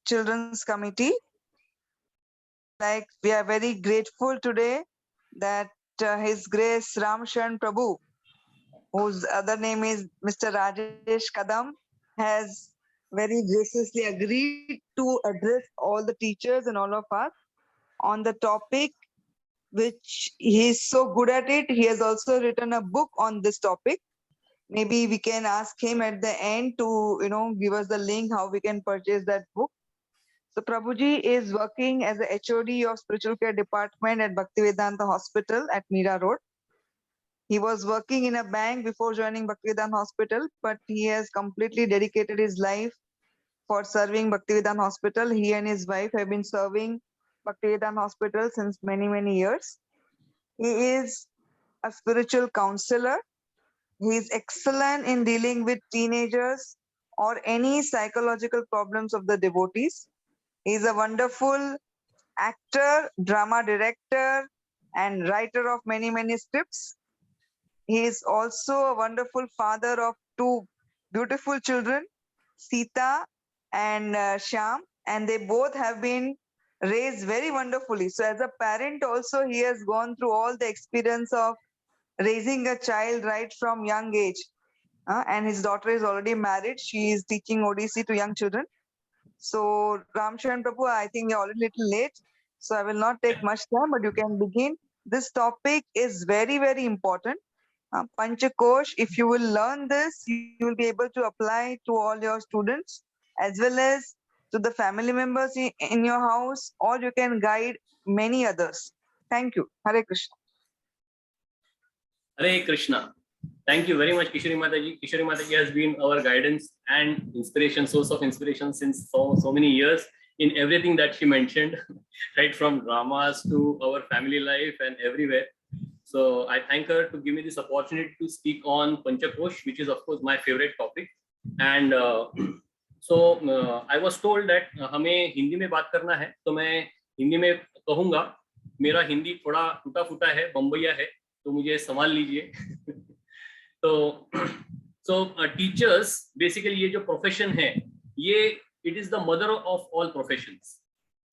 Children's Committee. Like, we are very grateful today that His Grace Ramsharan Prabhu, whose other name is Mr. Rajesh Kadam, has very graciously agreed to address all the teachers and all of us on the topic which he is so good at it. He has also written a book on this topic. Maybe we can ask him at the end to, give us the link how we can purchase that book. So Prabhuji is working as a HOD of Spiritual Care Department at Bhaktivedanta Hospital at Mira Road. He was working in a bank before joining Bhaktivedanta Hospital, but he has completely dedicated his life for serving Bhaktivedanta Hospital. He and his wife have been serving Bhaktivedanta Hospital since many, many years. He is a spiritual counselor. He is excellent in dealing with teenagers or any psychological problems of the devotees. He is a wonderful actor, drama director, and writer of many, many scripts. He is also a wonderful father of two beautiful children, Sita and Shyam, and they both have been raised very wonderfully. So as a parent also, he has gone through all the experience of raising a child right from young age. And his daughter is already married. She is teaching ODC to young children. So Ramsharan Prabhu, I think you're already a little late. So I will not take much time, but you can begin. This topic is very, very important. Panchakosh, if you will learn this, you will be able to apply to all your students as well as to the family members in your house, or you can guide many others. Thank you. Hare Krishna. Hare Krishna. Thank you very much, Kishori Mataji. Kishori Mataji has been our guidance and inspiration, source of inspiration since so many years in everything that she mentioned, right from dramas to our family life and everywhere. So I thank her to give me this opportunity to speak on Panchakosh, which is of course my favorite topic. And I was told that हमें हिंदी में बात करना है, तो मैं हिंदी में कहूँगा. मेरा हिंदी थोड़ा टूटा फूटा है, बम्बैया है, तो मुझे संभाल लीजिए. So teachers basically ये जो प्रोफेशन है, ये it is the mother of all professions,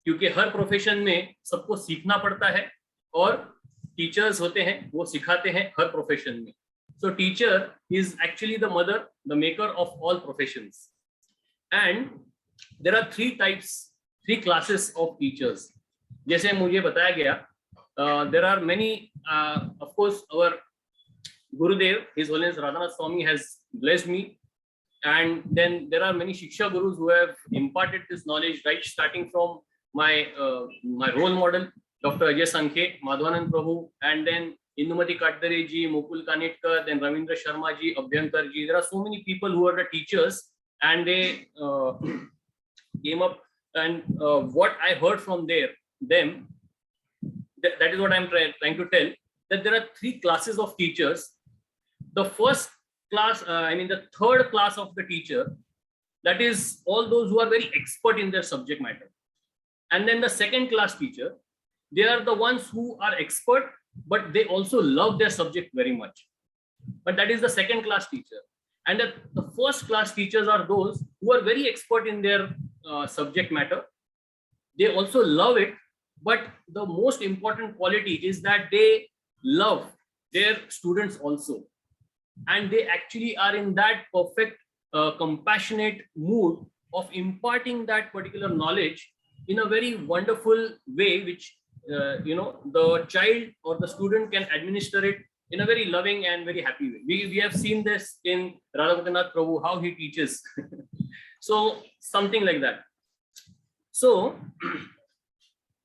क्योंकि हर प्रोफेशन में सबको सीखना पड़ता है और टीचर्स होते हैं, वो सिखाते हैं हर प्रोफेशन में. So teacher is actually the mother, the maker of all professions. And there are three classes of teachers. जैसे मुझे बताया गया, there are many, of course, our Gurudev, His Holiness Radhanath Swami has blessed me. And then there are many Shiksha Gurus who have imparted this knowledge, right, starting from my role model, Dr. Ajay Sankhe, Madhwanand Prabhu, and then Indumati Katdare ji, Mukul Kanetkar, then Ravindra Sharma ji, Abhyankar ji. There are so many people who are the teachers, and they came up, and what I heard from them, that is what I'm trying to tell, that there are three classes of teachers. The first class, the third class of the teacher, that is all those who are very expert in their subject matter. And then the second class teacher, they are the ones who are expert, but they also love their subject very much. But that is the second class teacher. And the first class teachers are those who are very expert in their subject matter. They also love it, but the most important quality is that they love their students also. And they actually are in that perfect, compassionate mood of imparting that particular knowledge in a very wonderful way, which the child or the student can administer it in a very loving and very happy way. We have seen this in Radha Prabhu, how he teaches. So something like that. So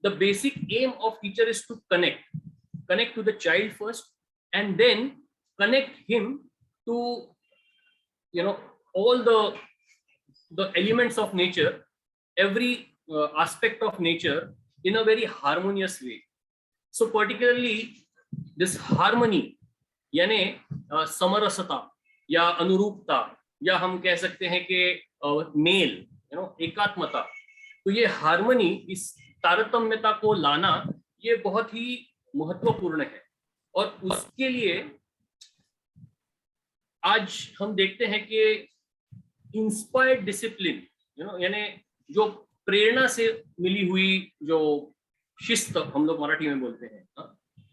the basic aim of teacher is to connect to the child first, and then connect him to all the elements of nature, every aspect of nature in a very harmonious way. So particularly this harmony, यानी समरसता या अनुरूपता, या हम कह सकते हैं कि मेल, एकात्मता, तो ये हार्मनी, इस तारतम्यता को लाना, ये बहुत ही महत्वपूर्ण है. और उसके लिए आज हम देखते हैं कि इंस्पायर्ड डिसिप्लिन, यानी जो प्रेरणा से मिली हुई जो शिस्त हम लोग मराठी में बोलते हैं,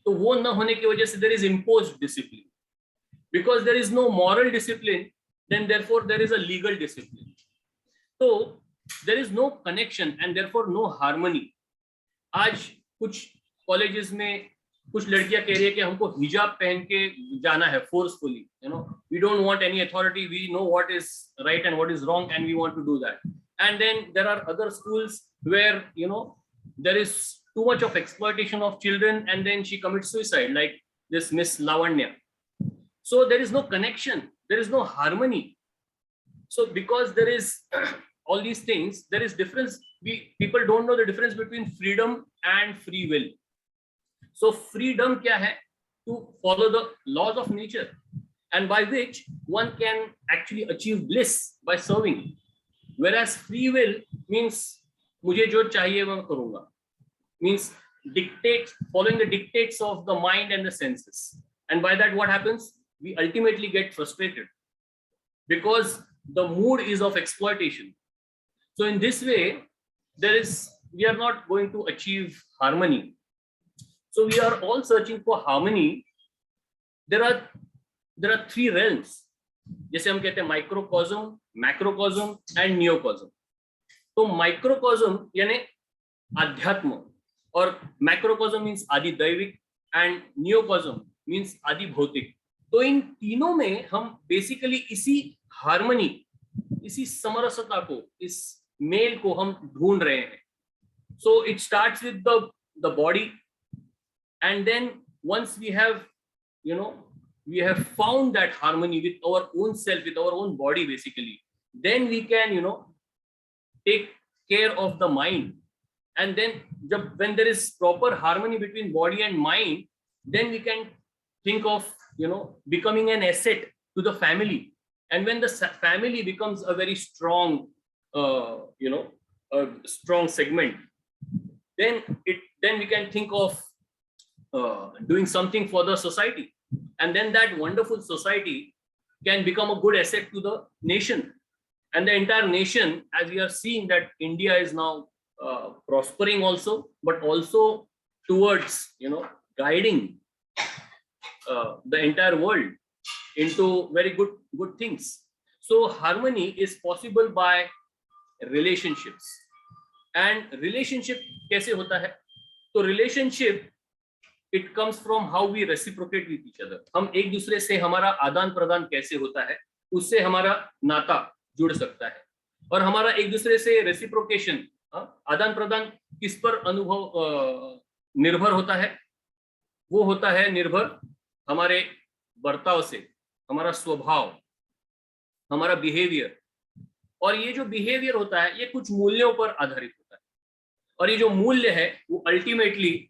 तो वो न होने की वजह से there is imposed discipline. Because there is no moral discipline, then therefore there is a legal discipline. तो there is no connection and therefore no harmony. आज कुछ कॉलेजेस में कुछ लड़कियां कह रही है कि हमको हिजाब पहन के जाना है forcefully, we don't want any authority, we know what is right and what is wrong and we want to do that. And then there are other schools where there is too much of exploitation of children, and then she commits suicide, like this Miss Lavanya. So there is no connection, there is no harmony. So because there is all these things, there is difference. People don't know the difference between freedom and free will. So freedom kya hai? To follow the laws of nature, and by which one can actually achieve bliss by serving. Whereas free will means mujhe jo chahiye main karunga, means dictates, following the dictates of the mind and the senses. And by that what happens? We ultimately get frustrated because the mood is of exploitation. So in this way we are not going to achieve harmony. So we are all searching for harmony. There are three realms, जैसे हम कहते हैं माइक्रोकॉस्म, मैक्रोकॉस्म and नियोकॉस्म. तो माइक्रोकॉस्म यानी आध्यात्म, और मैक्रोकॉस्म means आदि दैविक, एंड नियोकॉस्म मीन्स आदि भौतिक. तो इन तीनों में हम बेसिकली इसी हार्मनी, इसी समरसता को, इस मेल को हम ढूंढ रहे हैं. So it starts with the body, and then once we have found that harmony with our own self, with our own body basically, then we can take care of the mind. And then when there is proper harmony between body and mind, then we can think of becoming an asset to the family. And when the family becomes a very strong a strong segment, then we can think of doing something for the society, and then that wonderful society can become a good asset to the nation. And the entire nation, as we are seeing that India is now prospering also, but also towards guiding the entire world into very good things. So harmony is possible by relationships. And relationship kaise hota hai? So relationship, it comes from how we reciprocate with each other. हम एक दूसरे से हमारा आदान प्रदान कैसे होता है, उससे हमारा नाता जुड़ सकता है. और हमारा एक दूसरे से रेसिप्रोकेशन, आदान प्रदान किस पर निर्भर होता है? वो होता है निर्भर हमारे बर्ताव से, हमारा स्वभाव, हमारा बिहेवियर. और ये जो बिहेवियर होता है ये कुछ मूल्यों पर आधारित होता है. और ये जो मूल्य है वो अल्टीमेटली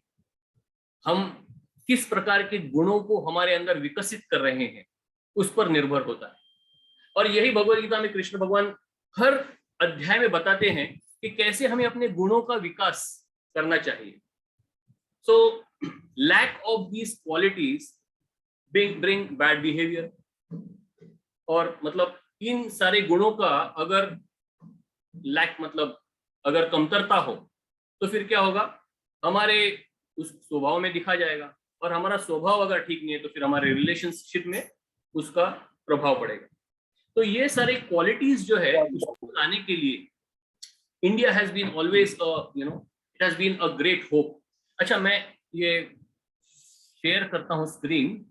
हम किस प्रकार के गुणों को हमारे अंदर विकसित कर रहे हैं उस पर निर्भर होता है. और यही भगवद गीता में कृष्ण भगवान हर अध्याय में बताते हैं कि कैसे हमें अपने गुणों का विकास करना चाहिए. So lack of these qualities bring bad behaviour. और मतलब इन सारे गुणों का अगर लैक मतलब अगर कमतरता हो तो फिर क्या होगा? हमारे उस स्वभाव में दिखा जाएगा. और हमारा स्वभाव अगर ठीक नहीं है तो फिर हमारे रिलेशनशिप में उसका प्रभाव पड़ेगा. तो ये सारे क्वालिटीज जो है उसको लाने के लिए India has been always it has been a great hope. अच्छा, मैं ये शेयर करता हूँ screen.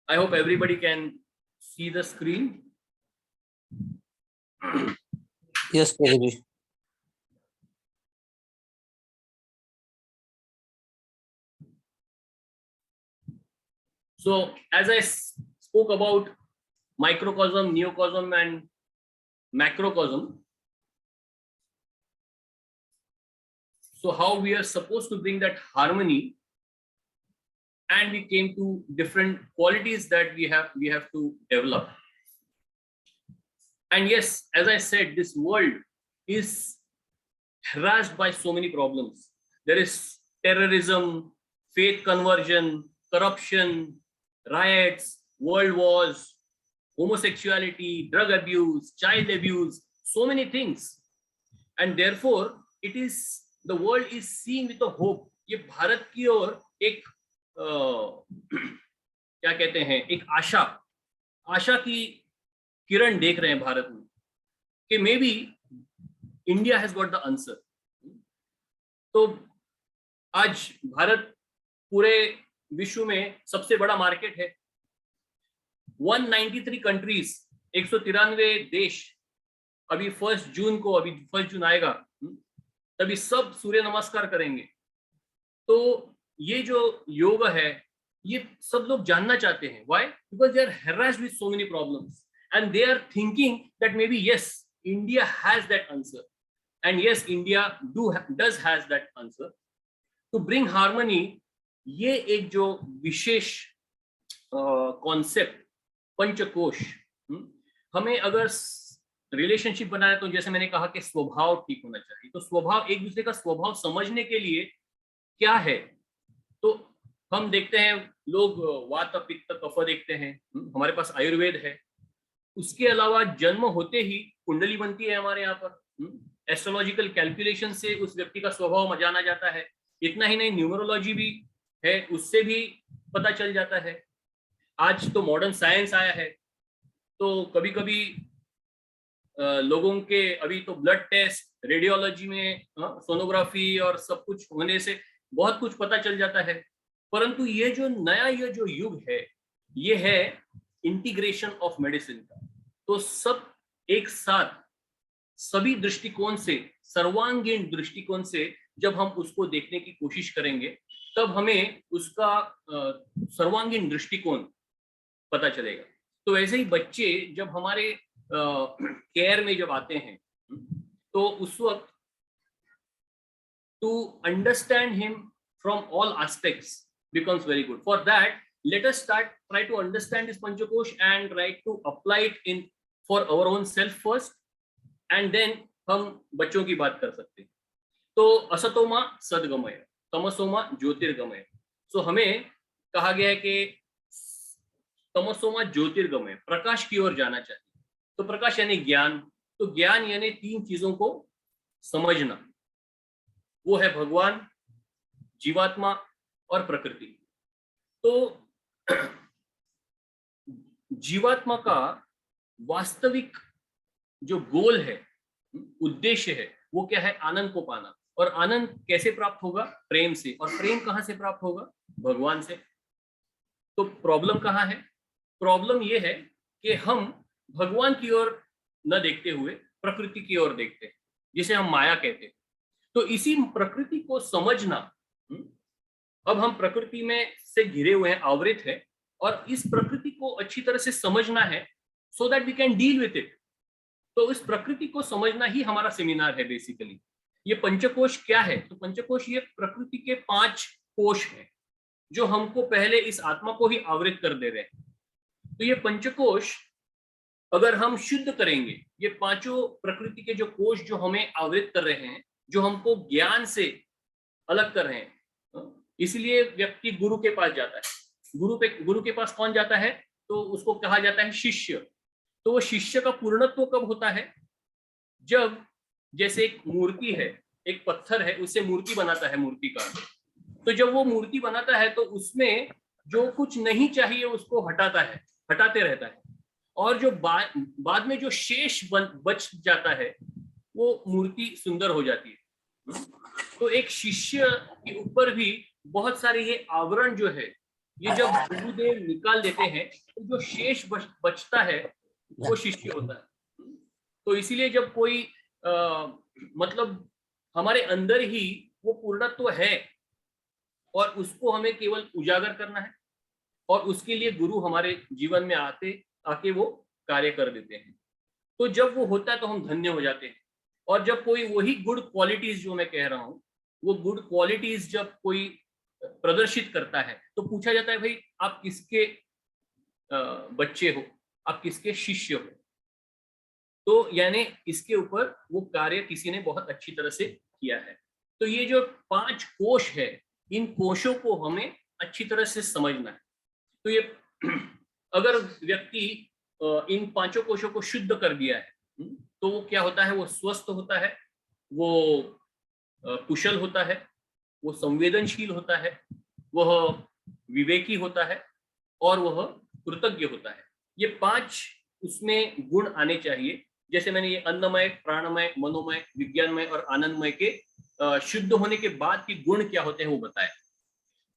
I hope everybody can see the screen. Yes, Prabhuji. So as I spoke about microcosm, neocosm and macrocosm, so how we are supposed to bring that harmony, and we came to different qualities that we have to develop. And yes, as I said, this world is harassed by so many problems. There is terrorism, faith conversion, corruption, riots, world wars, homosexuality, drug abuse, child abuse, so many things. And therefore, it is the world is seeing with a hope. ये भारत की ओर एक क्या कहते हैं, एक आशा की किरण देख रहे हैं भारत में कि may be India has got the answer. तो आज भारत पूरे विश्व में सबसे बड़ा मार्केट है. 193 कंट्रीज, 193 देश. अभी 1 जून को, अभी 1 जून आएगा तभी सब सूर्य नमस्कार करेंगे. तो ये जो योग है ये सब लोग जानना चाहते हैं. Why? Because they are harassed with so many problems and they are thinking that maybe yes, India has that answer, and yes, India does has that answer to bring harmony. ये एक जो विशेष कॉन्सेप्ट पंचकोश, हमें अगर relationship बनाना है तो जैसे मैंने कहा कि स्वभाव ठीक होना चाहिए. तो स्वभाव, एक दूसरे का स्वभाव समझने के लिए क्या है, तो हम देखते हैं लोग वात पित्त कफ देखते हैं. हमारे पास आयुर्वेद है. उसके अलावा जन्म होते ही कुंडली बनती है हमारे यहाँ पर. एस्ट्रोलॉजिकल कैलकुलेशन से उस व्यक्ति का स्वभाव जाना जाता है. इतना ही नहीं, न्यूमरोलॉजी भी है, उससे भी पता चल जाता है. आज तो मॉडर्न साइंस आया है, तो कभी कभी लोगों के अभी तो ब्लड टेस्ट, रेडियोलॉजी में सोनोग्राफी और सब कुछ होने से बहुत कुछ पता चल जाता है. परंतु ये जो नया ये जो युग है, ये है इंटीग्रेशन ऑफ मेडिसिन का. तो सब एक साथ सभी दृष्टिकोण से, सर्वांगीण दृष्टिकोण से जब हम उसको देखने की कोशिश करेंगे तब हमें उसका सर्वांगीण दृष्टिकोण पता चलेगा. तो ऐसे ही बच्चे जब हमारे केयर में जब आते हैं तो उस वक्त to understand him from all aspects becomes very good. For that, let us try to understand this Panchakosh and try to apply it in for our own self first, and then हम बच्चों की बात कर सकते हैं. तो असतोमा सद्गमय, तमसोमा ज्योतिर्गमय. सो हमें कहा गया है कि तमसोमा ज्योतिर्गमय, प्रकाश की ओर जाना चाहिए. तो प्रकाश यानी ज्ञान. तो ज्ञान यानी 3 चीजों को समझना. वो है भगवान, जीवात्मा और प्रकृति. तो जीवात्मा का वास्तविक जो गोल है, उद्देश्य है, वो क्या है? आनंद को पाना. और आनंद कैसे प्राप्त होगा? प्रेम से. और प्रेम कहां से प्राप्त होगा? भगवान से. तो प्रॉब्लम कहां है? प्रॉब्लम ये है कि हम भगवान की ओर न देखते हुए प्रकृति की ओर देखते हैं, जिसे हम माया कहते हैं. तो इसी प्रकृति को समझना, अब हम प्रकृति में से घिरे हुए हैं, आवृत है, और इस प्रकृति को अच्छी तरह से समझना है so that we can deal with it. तो इस प्रकृति को समझना ही हमारा सेमिनार है बेसिकली. ये पंचकोश क्या है? तो पंचकोश ये प्रकृति के 5 कोश हैं जो हमको पहले इस आत्मा को ही आवृत कर दे रहे हैं. तो ये पंचकोश अगर हम शुद्ध करेंगे, ये 5 प्रकृति के जो कोश जो हमें आवृत कर रहे हैं, जो हमको ज्ञान से अलग कर रहे हैं, इसलिए व्यक्ति गुरु के पास जाता है. गुरु के पास कौन जाता है? तो उसको कहा जाता है शिष्य. तो वो शिष्य का पूर्णत्व कब होता है? जब जैसे एक मूर्ति है, एक पत्थर है, उससे मूर्ति बनाता है मूर्तिकार. तो जब वो मूर्ति बनाता है तो उसमें जो कुछ नहीं चाहिए उसको हटाते रहता है, और जो बाद में जो शेष बच जाता है वो मूर्ति सुंदर हो जाती है. तो एक शिष्य के ऊपर भी बहुत सारे ये आवरण जो है, ये जब गुरुदेव निकाल देते हैं तो जो शेष बचता है वो शिष्य होता है. तो इसीलिए जब कोई मतलब हमारे अंदर ही वो पूर्णत्व है और उसको हमें केवल उजागर करना है, और उसके लिए गुरु हमारे जीवन में आके वो कार्य कर देते हैं. तो जब वो होता है तो हम धन्य हो जाते हैं. और जब कोई वही गुड क्वालिटीज जो मैं कह रहा हूँ, वो गुड क्वालिटीज जब कोई प्रदर्शित करता है तो पूछा जाता है, भाई आप किसके बच्चे हो, आप किसके शिष्य हो? तो यानी इसके ऊपर वो कार्य किसी ने बहुत अच्छी तरह से किया है. तो ये जो 5 कोश है, इन कोशों को हमें अच्छी तरह से समझना है. तो ये अगर व्यक्ति इन पांचों कोशों को शुद्ध कर दिया है, तो वो क्या होता है, वो स्वस्थ होता है, वो कुशल होता है, वो संवेदनशील होता है, वह विवेकी होता है और वह कृतज्ञ होता है। ये 5 उसमें गुण आने चाहिए। जैसे मैंने ये अन्नमय, प्राणमय, मनोमय, विज्ञानमय और आनंदमय के शुद्ध होने के बाद के गुण क्या होते हैं वो बताया।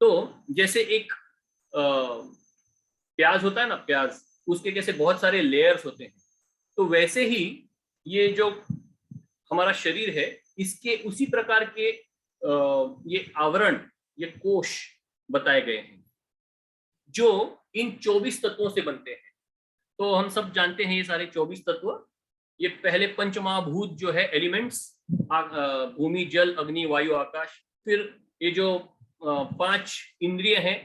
तो जैसे एक प्याज होता है ना, प्याज, उसके जैसे बहुत सारे लेयर्स होते हैं, तो वैसे ही ये जो हमारा शरीर है, इसके उसी प्रकार के ये आवरण, ये कोश बताए गए हैं जो इन 24 तत्वों से बनते हैं। तो हम सब जानते हैं ये सारे 24 तत्व। ये पहले पंचमहाभूत जो है, एलिमेंट्स, भूमि, जल, अग्नि, वायु, आकाश। फिर ये जो 5 इंद्रिय हैं,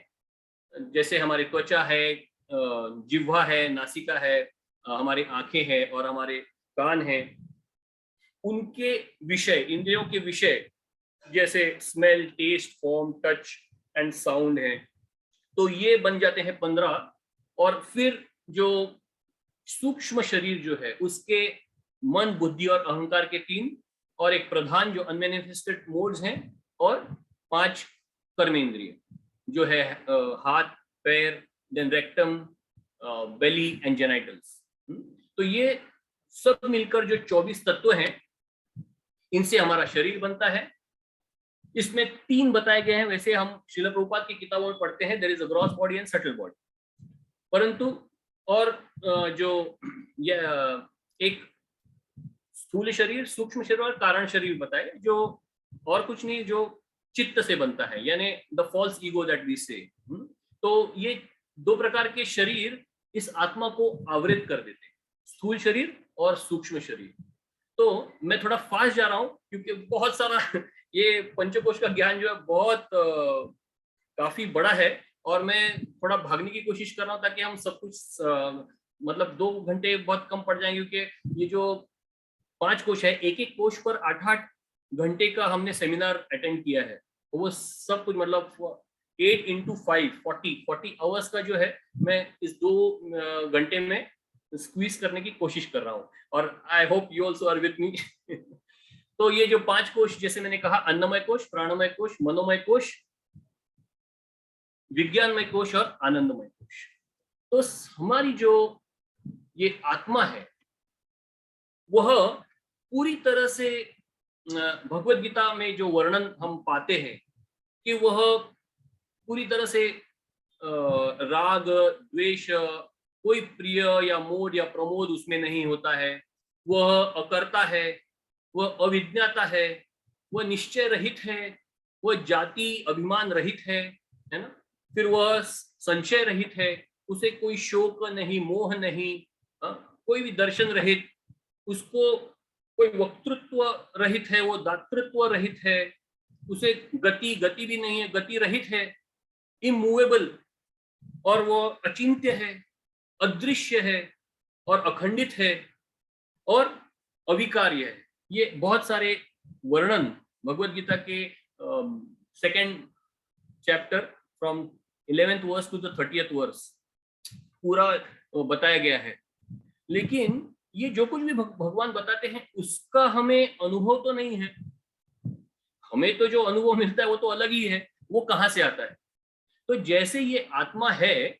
जैसे हमारे त्वचा है, जिह्वा है, नासिका है, हमारी आंखें हैं और हमारे कान हैं, उनके विषय, इंद्रियों के विषय जैसे smell, taste, form, touch and sound है, तो ये बन जाते हैं 15। और फिर जो सूक्ष्म शरीर जो है, उसके मन, बुद्धि और अहंकार के 3, और एक प्रधान जो अनमैनिफेस्टेड मोड्स हैं, और 5 कर्मेंद्रिय जो है हाथ, पैर, then rectum, belly and genitals. तो ये सब मिलकर जो 24 तत्व हैं, इनसे हमारा शरीर बनता है। इसमें 3 बताए गए हैं। वैसे हम श्रील प्रभुपाद की किताबों में पढ़ते हैं, there is a gross body and subtle body, परंतु और जो ये एक स्थूल शरीर, सूक्ष्म शरीर और कारण शरीर बताए, जो और कुछ नहीं, जो चित्त से बनता है, यानी the false ego that we say. तो ये 2 प्रकार के शरीर इस आत्मा को आवृत कर देते हैं, स्थूल शरीर और सूक्ष्म शरीर। तो मैं थोड़ा फास्ट जा रहा हूं क्योंकि बहुत सारा ये पंचकोश का ज्ञान जो है बहुत काफी बड़ा है, और मैं थोड़ा भागने की कोशिश कर रहा हूँ ताकि हम सब कुछ मतलब 2 घंटे बहुत कम पड़ जाएंगे, क्योंकि ये जो 5 कोश है, एक एक कोश पर 8-8 घंटे का हमने सेमिनार अटेंड किया है। तो वो सब कुछ मतलब 8 into 5 40 आवर्स का जो है, मैं इस 2 घंटे में स्क्वीज करने की कोशिश कर रहा हूँ, और I hope you also are with me. तो ये जो 5 कोश, जैसे मैंने कहा, अन्नमय कोश, प्राणमय कोश, मनोमय कोश, विज्ञानमय कोश और आनंदमय कोश। तो हमारी जो ये आत्मा है, वह पूरी तरह से भगवत गीता में जो वर्णन हम पाते हैं कि वह पूरी तरह से राग, द्वेष, कोई प्रिय या मोद या प्रमोद उसमें नहीं होता है। वह अकर्ता है, वह अविज्ञाता है, वह निश्चय रहित है, वह जाति अभिमान रहित है ना। फिर वह संशय रहित है, उसे कोई शोक नहीं, मोह नहीं, कोई भी दर्शन रहित, उसको कोई वक्तृत्व रहित है, वो दातृत्व रहित है, उसे गति भी नहीं है, गति रहित है, इमूवेबल, और वो अचिंत्य है, अदृश्य है और अखंडित है और अविकार्य है। ये बहुत सारे वर्णन भगवत गीता के 2nd chapter from 11th verse to the 30th verse पूरा बताया गया है। लेकिन ये जो कुछ भी भगवान बताते हैं, उसका हमें अनुभव तो नहीं है। हमें तो जो अनुभव मिलता है वो तो अलग ही है, वो कहां से आता है। तो जैसे ये आत्मा है,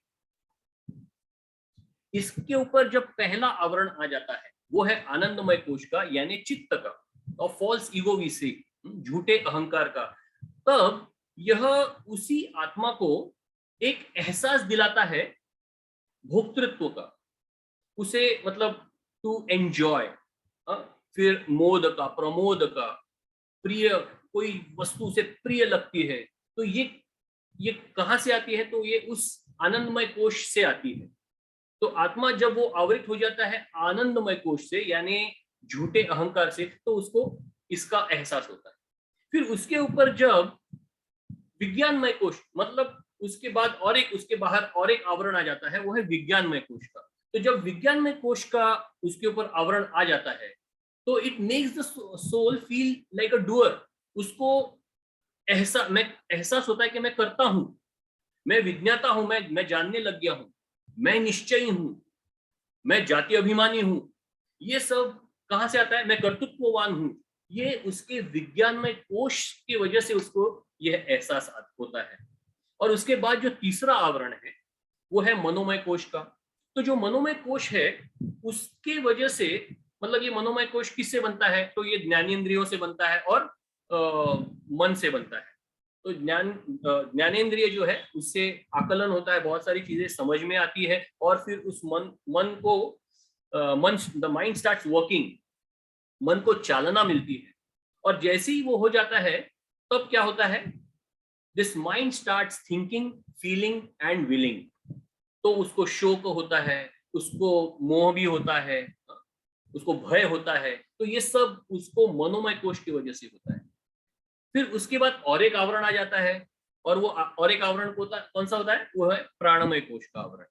इसके ऊपर जब पहला आवरण आ जाता है, वो है आनंदमय कोश का, यानी चित्त का, और फॉल्स ईगो वी से, झूठे अहंकार का। तब यह उसी आत्मा को एक एहसास दिलाता है भोक्तृत्व का, उसे मतलब टू एंजॉय, फिर मोद का, प्रमोद का, प्रिय, कोई वस्तु से प्रिय लगती है, तो ये कहां से आती है? तो ये उस आनंदमय कोश से आती है। तो आत्मा जब वो आवृत हो जाता है आनंदमय कोश से, यानी झूठे अहंकार से, तो उसको इसका एहसास होता है। फिर उसके ऊपर जब विज्ञानमय कोश, मतलब उसके बाद और एक, उसके बाहर और एक आवरण आ जाता है, वो है विज्ञानमय कोश का। तो जब विज्ञानमय कोश का उसके ऊपर आवरण आ जाता है, तो it makes the soul feel like a doer. उसको एहसास होता है कि मैं करता हूं, मैं विज्ञाता हूं, मैं जानने लग गया हूं, मैं निश्चयी हूं, मैं जाति अभिमानी हूं, ये सब कहां से आता है? मैं कर्तृत्ववान हूं, ये उसके विज्ञानमय कोश की वजह से उसको यह एहसास होता है। और उसके बाद जो तीसरा आवरण है वो है मनोमय कोश का। तो जो मनोमय कोश है उसके वजह से, मतलब ये मनोमय कोश किससे बनता है? तो ये ज्ञानेंद्रियों से बनता है और मन से बनता है। तो ज्ञानेंद्रिय जो है उससे आकलन होता है, बहुत सारी चीजें समझ में आती है, और फिर उस मन को द माइंड स्टार्ट्स वर्किंग, मन को चालना मिलती है। और जैसे ही वो हो जाता है तब क्या होता है? This mind starts thinking, feeling and willing. तो उसको शोक होता है, उसको मोह भी होता है, उसको भय होता है। तो ये सब उसको मनोमय कोश की वजह से होता है। फिर उसके बाद और एक आवरण आ जाता है, और वो और एक आवरण कौन सा होता है? वो है प्राणमय कोश का आवरण।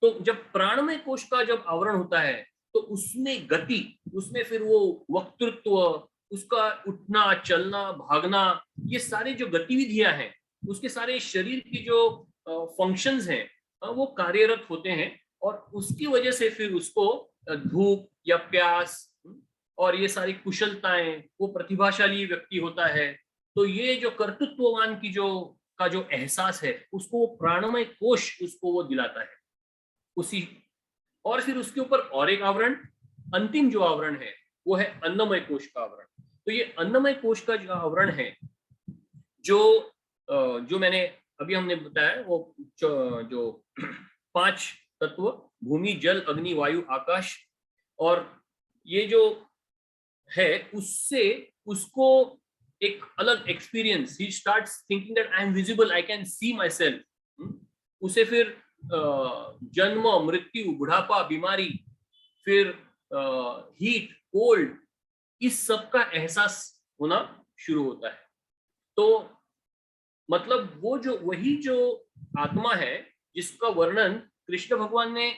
तो जब प्राणमय कोश का जब आवरण होता है तो उसमें गति, उसमें फिर वो वक्तृत्व, उसका उठना, चलना, भागना, ये सारे जो गतिविधियां हैं, उसके सारे शरीर की जो फंक्शंस हैं वो कार्यरत होते हैं। और उसकी वजह से फिर उसको धूप या प्यास और ये सारी कुशलताएं, वो प्रतिभाशाली व्यक्ति होता है। तो ये जो कर्तृत्ववान की जो एहसास है उसको वो प्राणमय कोश उसको वो दिलाता है उसी। और फिर उसके ऊपर और एक आवरण, अंतिम जो आवरण है वो है अन्नमय कोश का आवरण। तो ये अन्नमय कोश का जो आवरण है, जो मैंने अभी हमने बताया, वो जो 5 तत्व, भूमि, जल, अग्नि, वायु, आकाश, और ये जो है उससे उसको एक अलग experience, he starts thinking that I am visible, I can see my self. उसे फिर जन्म, मृत्यु, बुढ़ापा, बीमारी, फिर हीट, कोल्ड, इस सब का एहसास होना शुरू होता है। तो मतलब वही जो आत्मा है जिसका वर्णन कृष्ण भगवान ने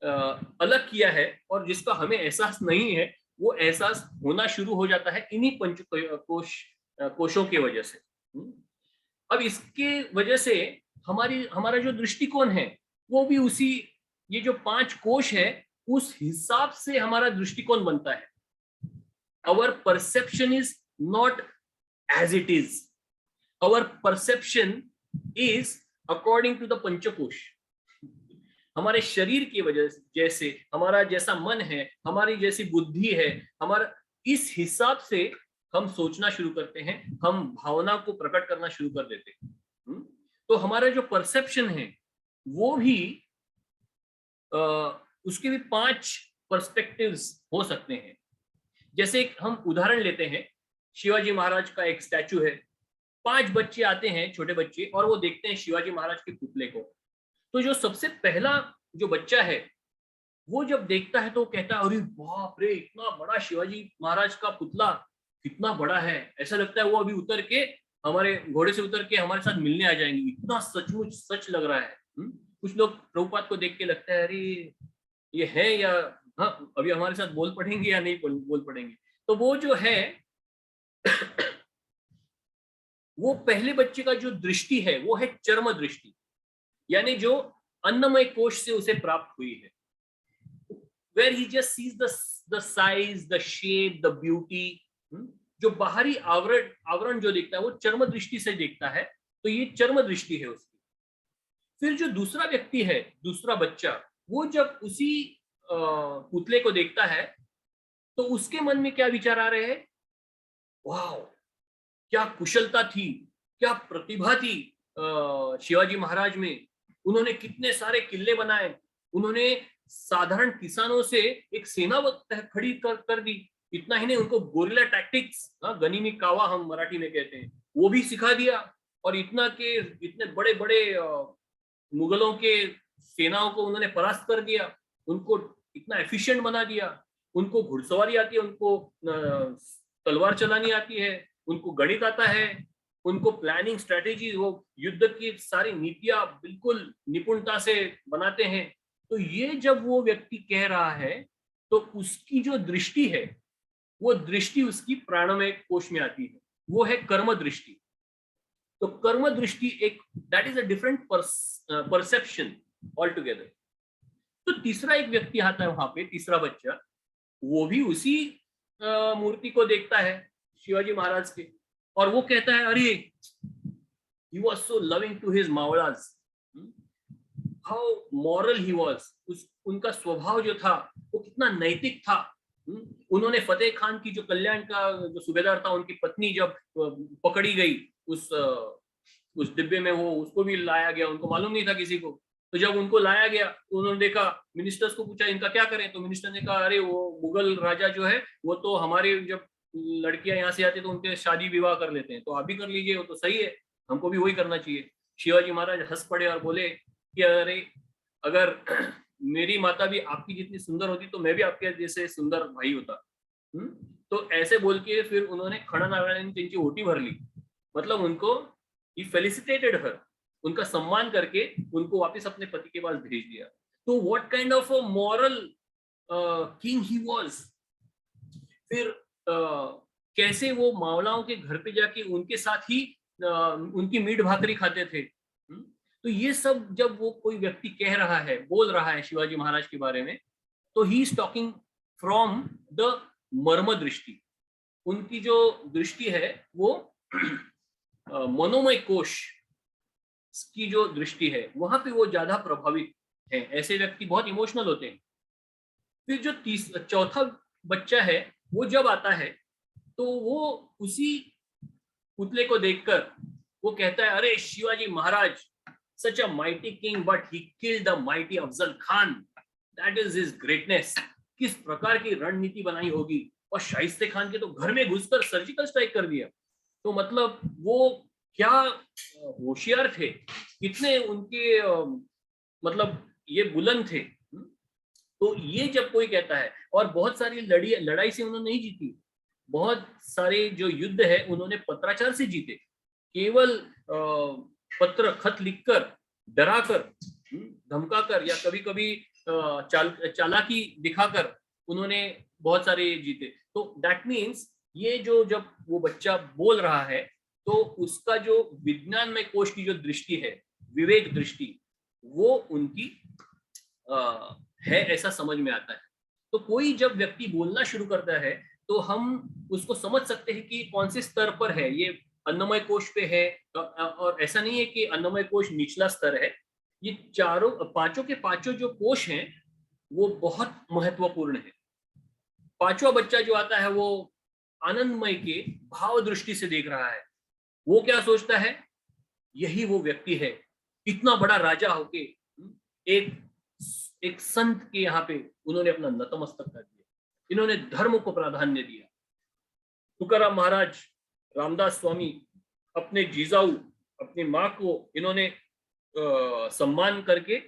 अलग किया है और जिसका हमें एहसास नहीं है, वो एहसास होना शुरू हो जाता है इन्हीं पंच कोशों की वजह से। अब इसके वजह से हमारा जो दृष्टिकोण है वो भी उसी, ये जो 5 कोश है उस हिसाब से हमारा दृष्टिकोण बनता है। Our perception is not as it is. Our perception is according to the पंचकोश। हमारे शरीर की वजह से, जैसे हमारा जैसा मन है, हमारी जैसी बुद्धि है, हमारा इस हिसाब से हम सोचना शुरू करते हैं, हम भावना को प्रकट करना शुरू कर देते हैं। तो हमारा जो परसेप्शन है वो भी उसके भी 5 पर्सपेक्टिव्स हो सकते हैं। जैसे हम उदाहरण लेते हैं, शिवाजी महाराज का एक स्टैचू है, 5 बच्चे आते हैं, छोटे बच्चे, और वो देखते हैं शिवाजी महाराज के पुतले को। तो जो सबसे पहला जो बच्चा है वो जब देखता है तो कहता है, अरे बाप रे, इतना बड़ा शिवाजी महाराज का पुतला, कितना बड़ा है, ऐसा लगता है वो अभी उतर के हमारे घोड़े से उतर के हमारे साथ मिलने आ जाएंगे, इतना सचमुच सच लग रहा है। कुछ लोग प्रभुपाद को देख के लगता है, अरे ये है या हाँ अभी हमारे साथ बोल पड़ेंगे या नहीं बोल पड़ेंगे। तो वो जो है वो पहले बच्चे का जो दृष्टि है वो है चर्म दृष्टि, यानी जो अन्नमय कोश से उसे प्राप्त हुई है, where he just sees the size, the shape, the beauty। जो बाहरी आवरण जो देखता है वो चर्म दृष्टि से देखता है, तो ये चर्म दृष्टि है उसकी। फिर जो दूसरा व्यक्ति है, दूसरा बच्चा, वो जब उसी पुतले को देखता है तो उसके मन में क्या विचार आ रहे हैं? वाह, क्या कुशलता थी, क्या प्रतिभा थी शिवाजी महाराज में, उन्होंने कितने सारे किले बनाए, उन्होंने साधारण किसानों से एक सेना खड़ी कर दी। इतना ही नहीं, उनको गोरिल्ला टैक्टिक्स, गनीमी कावा हम मराठी में कहते हैं, वो भी सिखा दिया। और इतने बड़े बड़े मुगलों के सेनाओं को उन्होंने परास्त कर दिया, उनको इतना एफिशिएंट बना दिया। उनको घुड़सवारी आती है, उनको तलवार चलानी आती है, उनको गणित आता है, उनको प्लानिंग स्ट्रेटेजी, वो युद्ध की सारी नीतियां बिल्कुल निपुणता से बनाते हैं। तो ये जब वो व्यक्ति कह रहा है तो उसकी जो दृष्टि है वो दृष्टि उसकी प्राणमय कोश में आती है, वो है कर्म दृष्टि। तो कर्म दृष्टि एक, that is a different perception all together. तो तीसरा एक व्यक्ति आता है वहां पे, तीसरा बच्चा, वो भी उसी मूर्ति को देखता है शिवाजी महाराज के, और वो कहता है अरे he was so loving to his मावलास, how moral he was, उनका स्वभाव जो था वो कितना नैतिक था। उन्होंने फतेह खान की जो कल्याण का जो सूबेदार था, उनकी पत्नी जब पकड़ी गई उस डिब्बे में, वो उसको भी लाया गया, उनको मालूम नहीं था किसी को। तो जब उनको लाया गया तो उन्होंने देखा, मिनिस्टर्स को पूछा इनका क्या करें, तो मिनिस्टर ने कहा अरे वो मुगल राजा जो है वो तो हमारे जब लड़कियां यहाँ से आती तो उनके शादी विवाह कर लेते हैं, तो आप भी कर लीजिए, वो तो सही है, हमको भी वही करना चाहिए। शिवाजी महाराज हंस पड़े और बोले कि अरे अगर मेरी माता भी आपकी जितनी सुंदर होती तो मैं भी आपके जैसे सुंदर भाई होता। तो ऐसे बोल के फिर उन्होंने खड़ा नारायण की ओटी भर ली, मतलब उनको ही फेलिसिटेटेड हर, उनका सम्मान करके उनको वापस अपने पति के पास भेज दिया। तो what kind of a moral king he was. फिर कैसे वो मावलाओं के घर पे जाके उनके साथ ही उनकी मीट भाकरी खाते थे। तो ये सब जब वो कोई व्यक्ति कह रहा है, बोल रहा है शिवाजी महाराज के बारे में, तो he is talking from the मर्म दृष्टि। उनकी जो दृष्टि है वो मनोमय कोश की जो दृष्टि है वहां पे वो ज्यादा प्रभावित है। ऐसे व्यक्ति बहुत इमोशनल होते हैं। फिर जो चौथा बच्चा है वो जब आता है तो वो उसी पुतले को देखकर वो कहता है अरे Shivaji Maharaj such a mighty king but he killed the mighty Afzal Khan, that is his greatness। किस प्रकार की रणनीति बनाई होगी, और शाइस्ते खान के तो घर में घुसकर सर्जिकल स्ट्राइक कर दिया। तो मतलब वो क्या होशियार थे, कितने उनके मतलब ये बुलंद थे। तो ये जब कोई कहता है, और बहुत सारी लड़ाई से उन्होंने नहीं जीती, बहुत सारे जो युद्ध है उन्होंने पत्राचार से जीते, केवल पत्र खत लिखकर, डराकर, धमकाकर, या कभी कभी चालाकी दिखाकर उन्होंने बहुत सारे जीते। तो दैट मीन्स ये जो जब वो बच्चा बोल रहा है तो उसका जो विज्ञान में कोश की जो दृष्टि है, विवेक दृष्टि, वो उनकी है, ऐसा समझ में आता है। तो कोई जब व्यक्ति बोलना शुरू करता है तो हम उसको समझ सकते हैं कि कौन से स्तर पर है, ये अन्नमय कोश पे है, और ऐसा नहीं है कि अन्नमय कोश निचला स्तर है। ये पांचों के पांचों जो कोश हैं वो बहुत महत्वपूर्ण है। पांचवा बच्चा जो आता है वो आनंदमय के भाव दृष्टि से देख रहा है। वो क्या सोचता है, यही वो व्यक्ति है, इतना बड़ा राजा होके एक संत के यहाँ पे उन्होंने अपना नतमस्तक कर दिया, इन्होंने धर्म को प्राधान्य दिया। तुकाराम महाराज, रामदास स्वामी, अपने जीजाऊ, अपनी माँ को इन्होंने सम्मान करके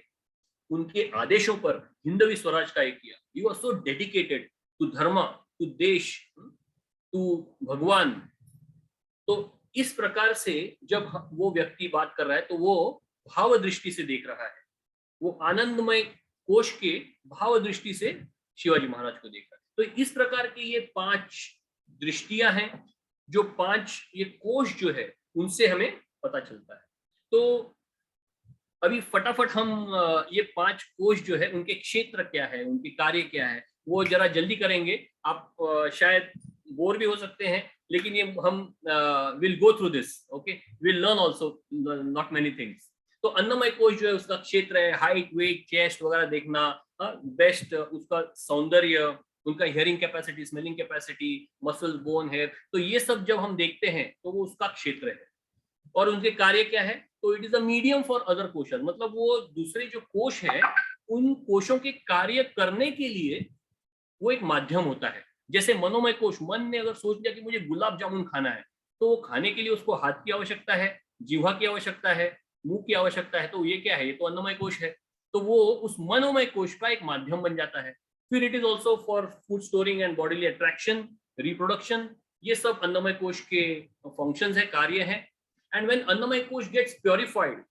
उनके आदेशों पर हिंदवी स्वराज का एक किया। You are so dedicated to dharma, to desh, to Bhagwan. तो इस प्रकार से जब वो व्यक्ति बात कर रहा है तो वो भाव दृष्टि से देख रहा है, वो आनंदमय कोश के भाव दृष्टि से शिवाजी महाराज को देख रहा है। तो इस प्रकार की ये 5 दृष्टियां हैं, जो 5 ये कोश जो है उनसे हमें पता चलता है। तो अभी फटाफट हम ये 5 कोश जो है उनके क्षेत्र क्या है, उनके कार्य क्या है, वो जरा जल्दी करेंगे। आप शायद बोर भी हो सकते हैं, लेकिन ये हम will go through this, okay, will learn also not many things. तो अन्नमय कोश जो है उसका क्षेत्र है हाइट, वेट, चेस्ट वगैरह देखना, बेस्ट उसका सौंदर्य, उनका hearing capacity, smelling capacity, muscles, bone, hair, तो ये सब जब हम देखते हैं तो वो उसका क्षेत्र है। और उनके कार्य क्या है, तो it is a medium for other कोशस, मतलब वो दूसरे जो कोश है उन कोशों के कार्य करने के लिए वो एक माध्यम होता है। जैसे मनोमय कोश, मन ने अगर सोच लिया कि मुझे गुलाब जामुन खाना है, तो वो खाने के लिए उसको हाथ की आवश्यकता है, जीवा की आवश्यकता है, मुंह की आवश्यकता है। तो ये क्या है, ये तो अन्नमय कोश है। तो वो उस मनोमय कोश का एक माध्यम बन जाता है। फिर it is also for food storing and bodily attraction, reproduction, ये सब अन्नमय कोश के फंक्शंस है, कार्य है। एंड व्हेन अन्नमय कोश गेट्स प्योरिफाइड,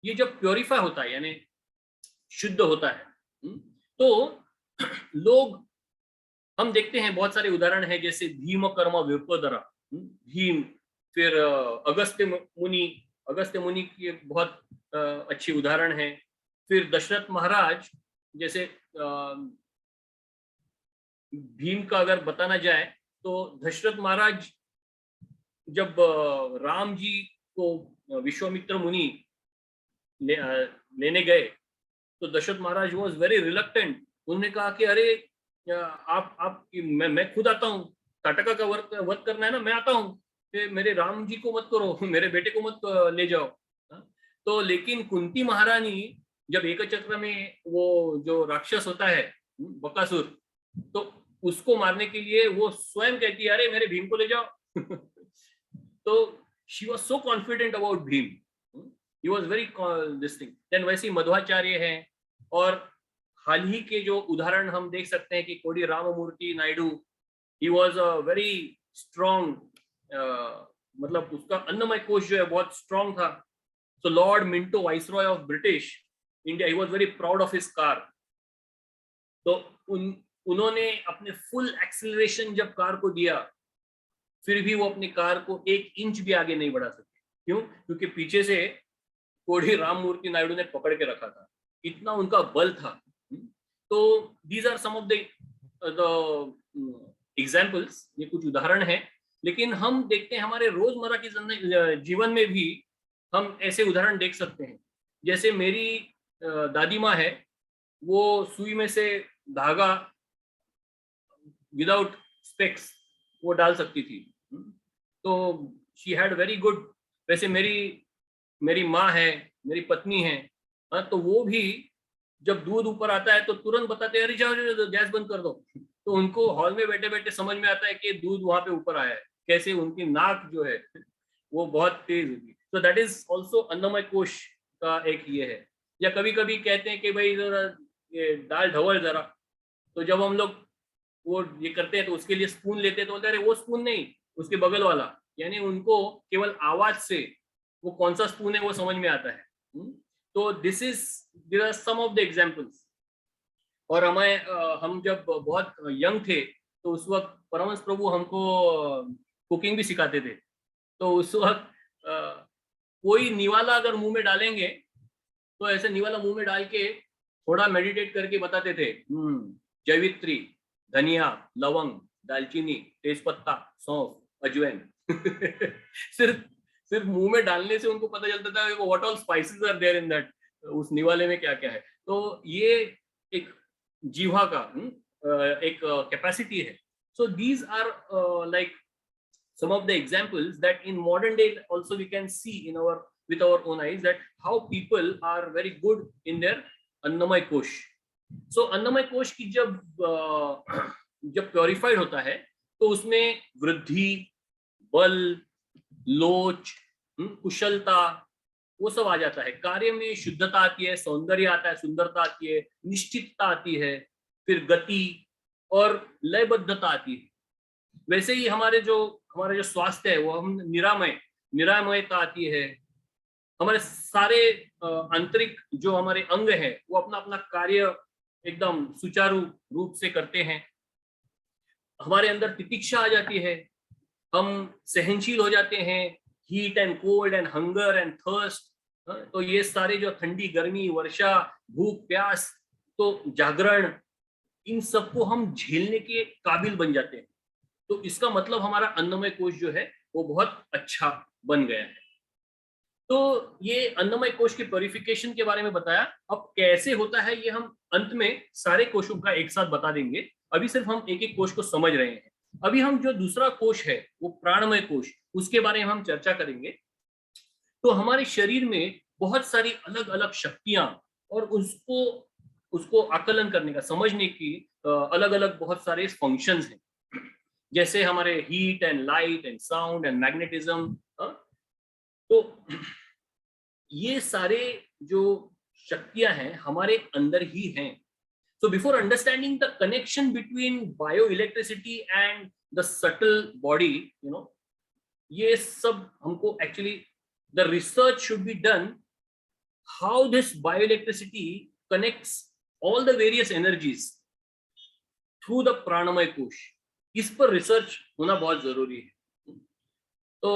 ये जब प्योरीफाई होता है यानी शुद्ध होता है, तो लोग, हम देखते हैं बहुत सारे उदाहरण है, जैसे भीम कर्म विप्रोदरा, भीम, फिर अगस्त्य मुनि की बहुत अच्छी उदाहरण है। फिर दशरथ महाराज जैसे भीम का अगर बताना जाए तो दशरथ महाराज जब राम जी को विश्वामित्र मुनि लेने गए तो दशरथ महाराज वाज वेरी रिलक्टेंट। उन्होंने कहा कि अरे आप मैं खुद आता हूँ, ताटका का वध करना है ना, मैं आता हूँ, मेरे राम जी को मत करो, मेरे बेटे को मत ले जाओ। तो लेकिन कुंती महारानी जब एक चक्र में वो जो राक्षस होता है बकासुर, तो उसको मारने के लिए वो स्वयं कहती है अरे मेरे भीम को ले जाओ। तो she was so confident about Bhim, he was very this thing. Then वैसे ही मध्वाचार्य है, और हाल ही के जो उदाहरण हम देख सकते हैं कि Kodi Rammurthy Naidu, he was a very strong, मतलब उसका अन्नमय कोश जो है बहुत स्ट्रॉन्ग था। So Lord Minto viceroy of British India, he was very proud of his car. तो उन्होंने अपने फुल एक्सेलरेशन जब कार को दिया, फिर भी वो अपनी कार को 1 इंच भी आगे नहीं बढ़ा सके। क्यों? क्योंकि पीछे से कोडी राममूर्ति नायडू ने पकड़ के रखा था, इतना उनका बल था। तो these are some of the examples, ये कुछ उदाहरण है। लेकिन हम देखते हैं हमारे रोजमर्रा के जीवन में भी हम ऐसे उदाहरण देख सकते हैं। जैसे मेरी दादी माँ है, वो सुई में से धागा विदाउट स्पेक्स वो डाल सकती थी, तो शी हैड वेरी गुड। वैसे मेरी माँ है, मेरी पत्नी है, तो वो भी जब दूध ऊपर आता है तो तुरंत बताते हैं अरे जाओ गैस बंद कर दो। तो उनको हॉल में बैठे बैठे समझ में आता है कि दूध वहां पे ऊपर आया है, कैसे उनकी नाक जो है वो बहुत तेज होगी। तो दैट इज ऑल्सो अन्नमय कोश का एक ये है। या कभी कभी कहते हैं कि भाई जरा ये दाल ढवल जरा, तो जब हम लोग वो ये करते हैं तो उसके लिए स्पून लेते हैं, तो बोलते हैं अरे वो स्पून नहीं, उसके बगल वाला। यानी उनको केवल आवाज से वो कौन सा स्पून है वो समझ में आता है। तो there are some of the examples. और हम जब बहुत यंग थे तो उस वक्त परमहंस प्रभु हमको कुकिंग भी सिखाते थे। तो उस वक्त कोई निवाला अगर मुंह में डालेंगे तो ऐसे निवाला मुंह में डाल के थोड़ा मेडिटेट करके बताते थे, जैवित्री, धनिया, लवंग, दालचीनी, तेजपत्ता, सौंफ, अजवाइन। सिर्फ मुंह में डालने से उनको पता चलता था what all spices are there in that, उस निवाले में क्या क्या है। तो ये एक जीवा का एक कैपेसिटी है। So these are like some of the examples that in modern day also we can see with our own eyes, that how people are very good in their अन्नमय कोश। So अन्नमय कोश की जब प्योरिफाइड होता है तो उसमें वृद्धि, बल, लोच, कुशलता, वो सब आ जाता है। कार्य में शुद्धता आती है, सौंदर्य आता है, सुंदरता आती है, निश्चितता आती है, फिर गति और लयबद्धता आती है। वैसे ही हमारा जो स्वास्थ्य है वो हम निरामयता आती है। हमारे सारे आंतरिक जो हमारे अंग है वो अपना अपना कार्य एकदम सुचारू रूप से करते हैं। हमारे अंदर तितिक्षा आ जाती है, हम सहनशील हो जाते हैं, heat and cold and hunger and thirst. तो ये सारे जो ठंडी, गर्मी, वर्षा, भूख, प्यास, तो जागरण, इन सबको हम झेलने के काबिल बन जाते हैं। तो इसका मतलब हमारा अन्नमय कोश जो है वो बहुत अच्छा बन गया है। तो ये अन्नमय कोश के प्योरिफिकेशन के बारे में बताया। अब कैसे होता है ये हम अंत में सारे कोशों का एक साथ बता देंगे। अभी सिर्फ हम एक एक कोश को समझ रहे हैं। अभी हम जो दूसरा कोश है वो प्राणमय कोश, उसके बारे में हम चर्चा करेंगे। तो हमारे शरीर में बहुत सारी अलग अलग शक्तियां और उसको आकलन करने का, समझने की अलग अलग बहुत सारे फंक्शंस हैं। जैसे हमारे heat and light and sound and magnetism. तो ये सारे जो शक्तियां हैं हमारे अंदर ही हैं। So before understanding the connection between bioelectricity and the subtle body, ये सब हमको actually the research should be done how this bioelectricity connects all the various energies through the pranamay kosh। इस पर रिसर्च होना बहुत जरूरी है। तो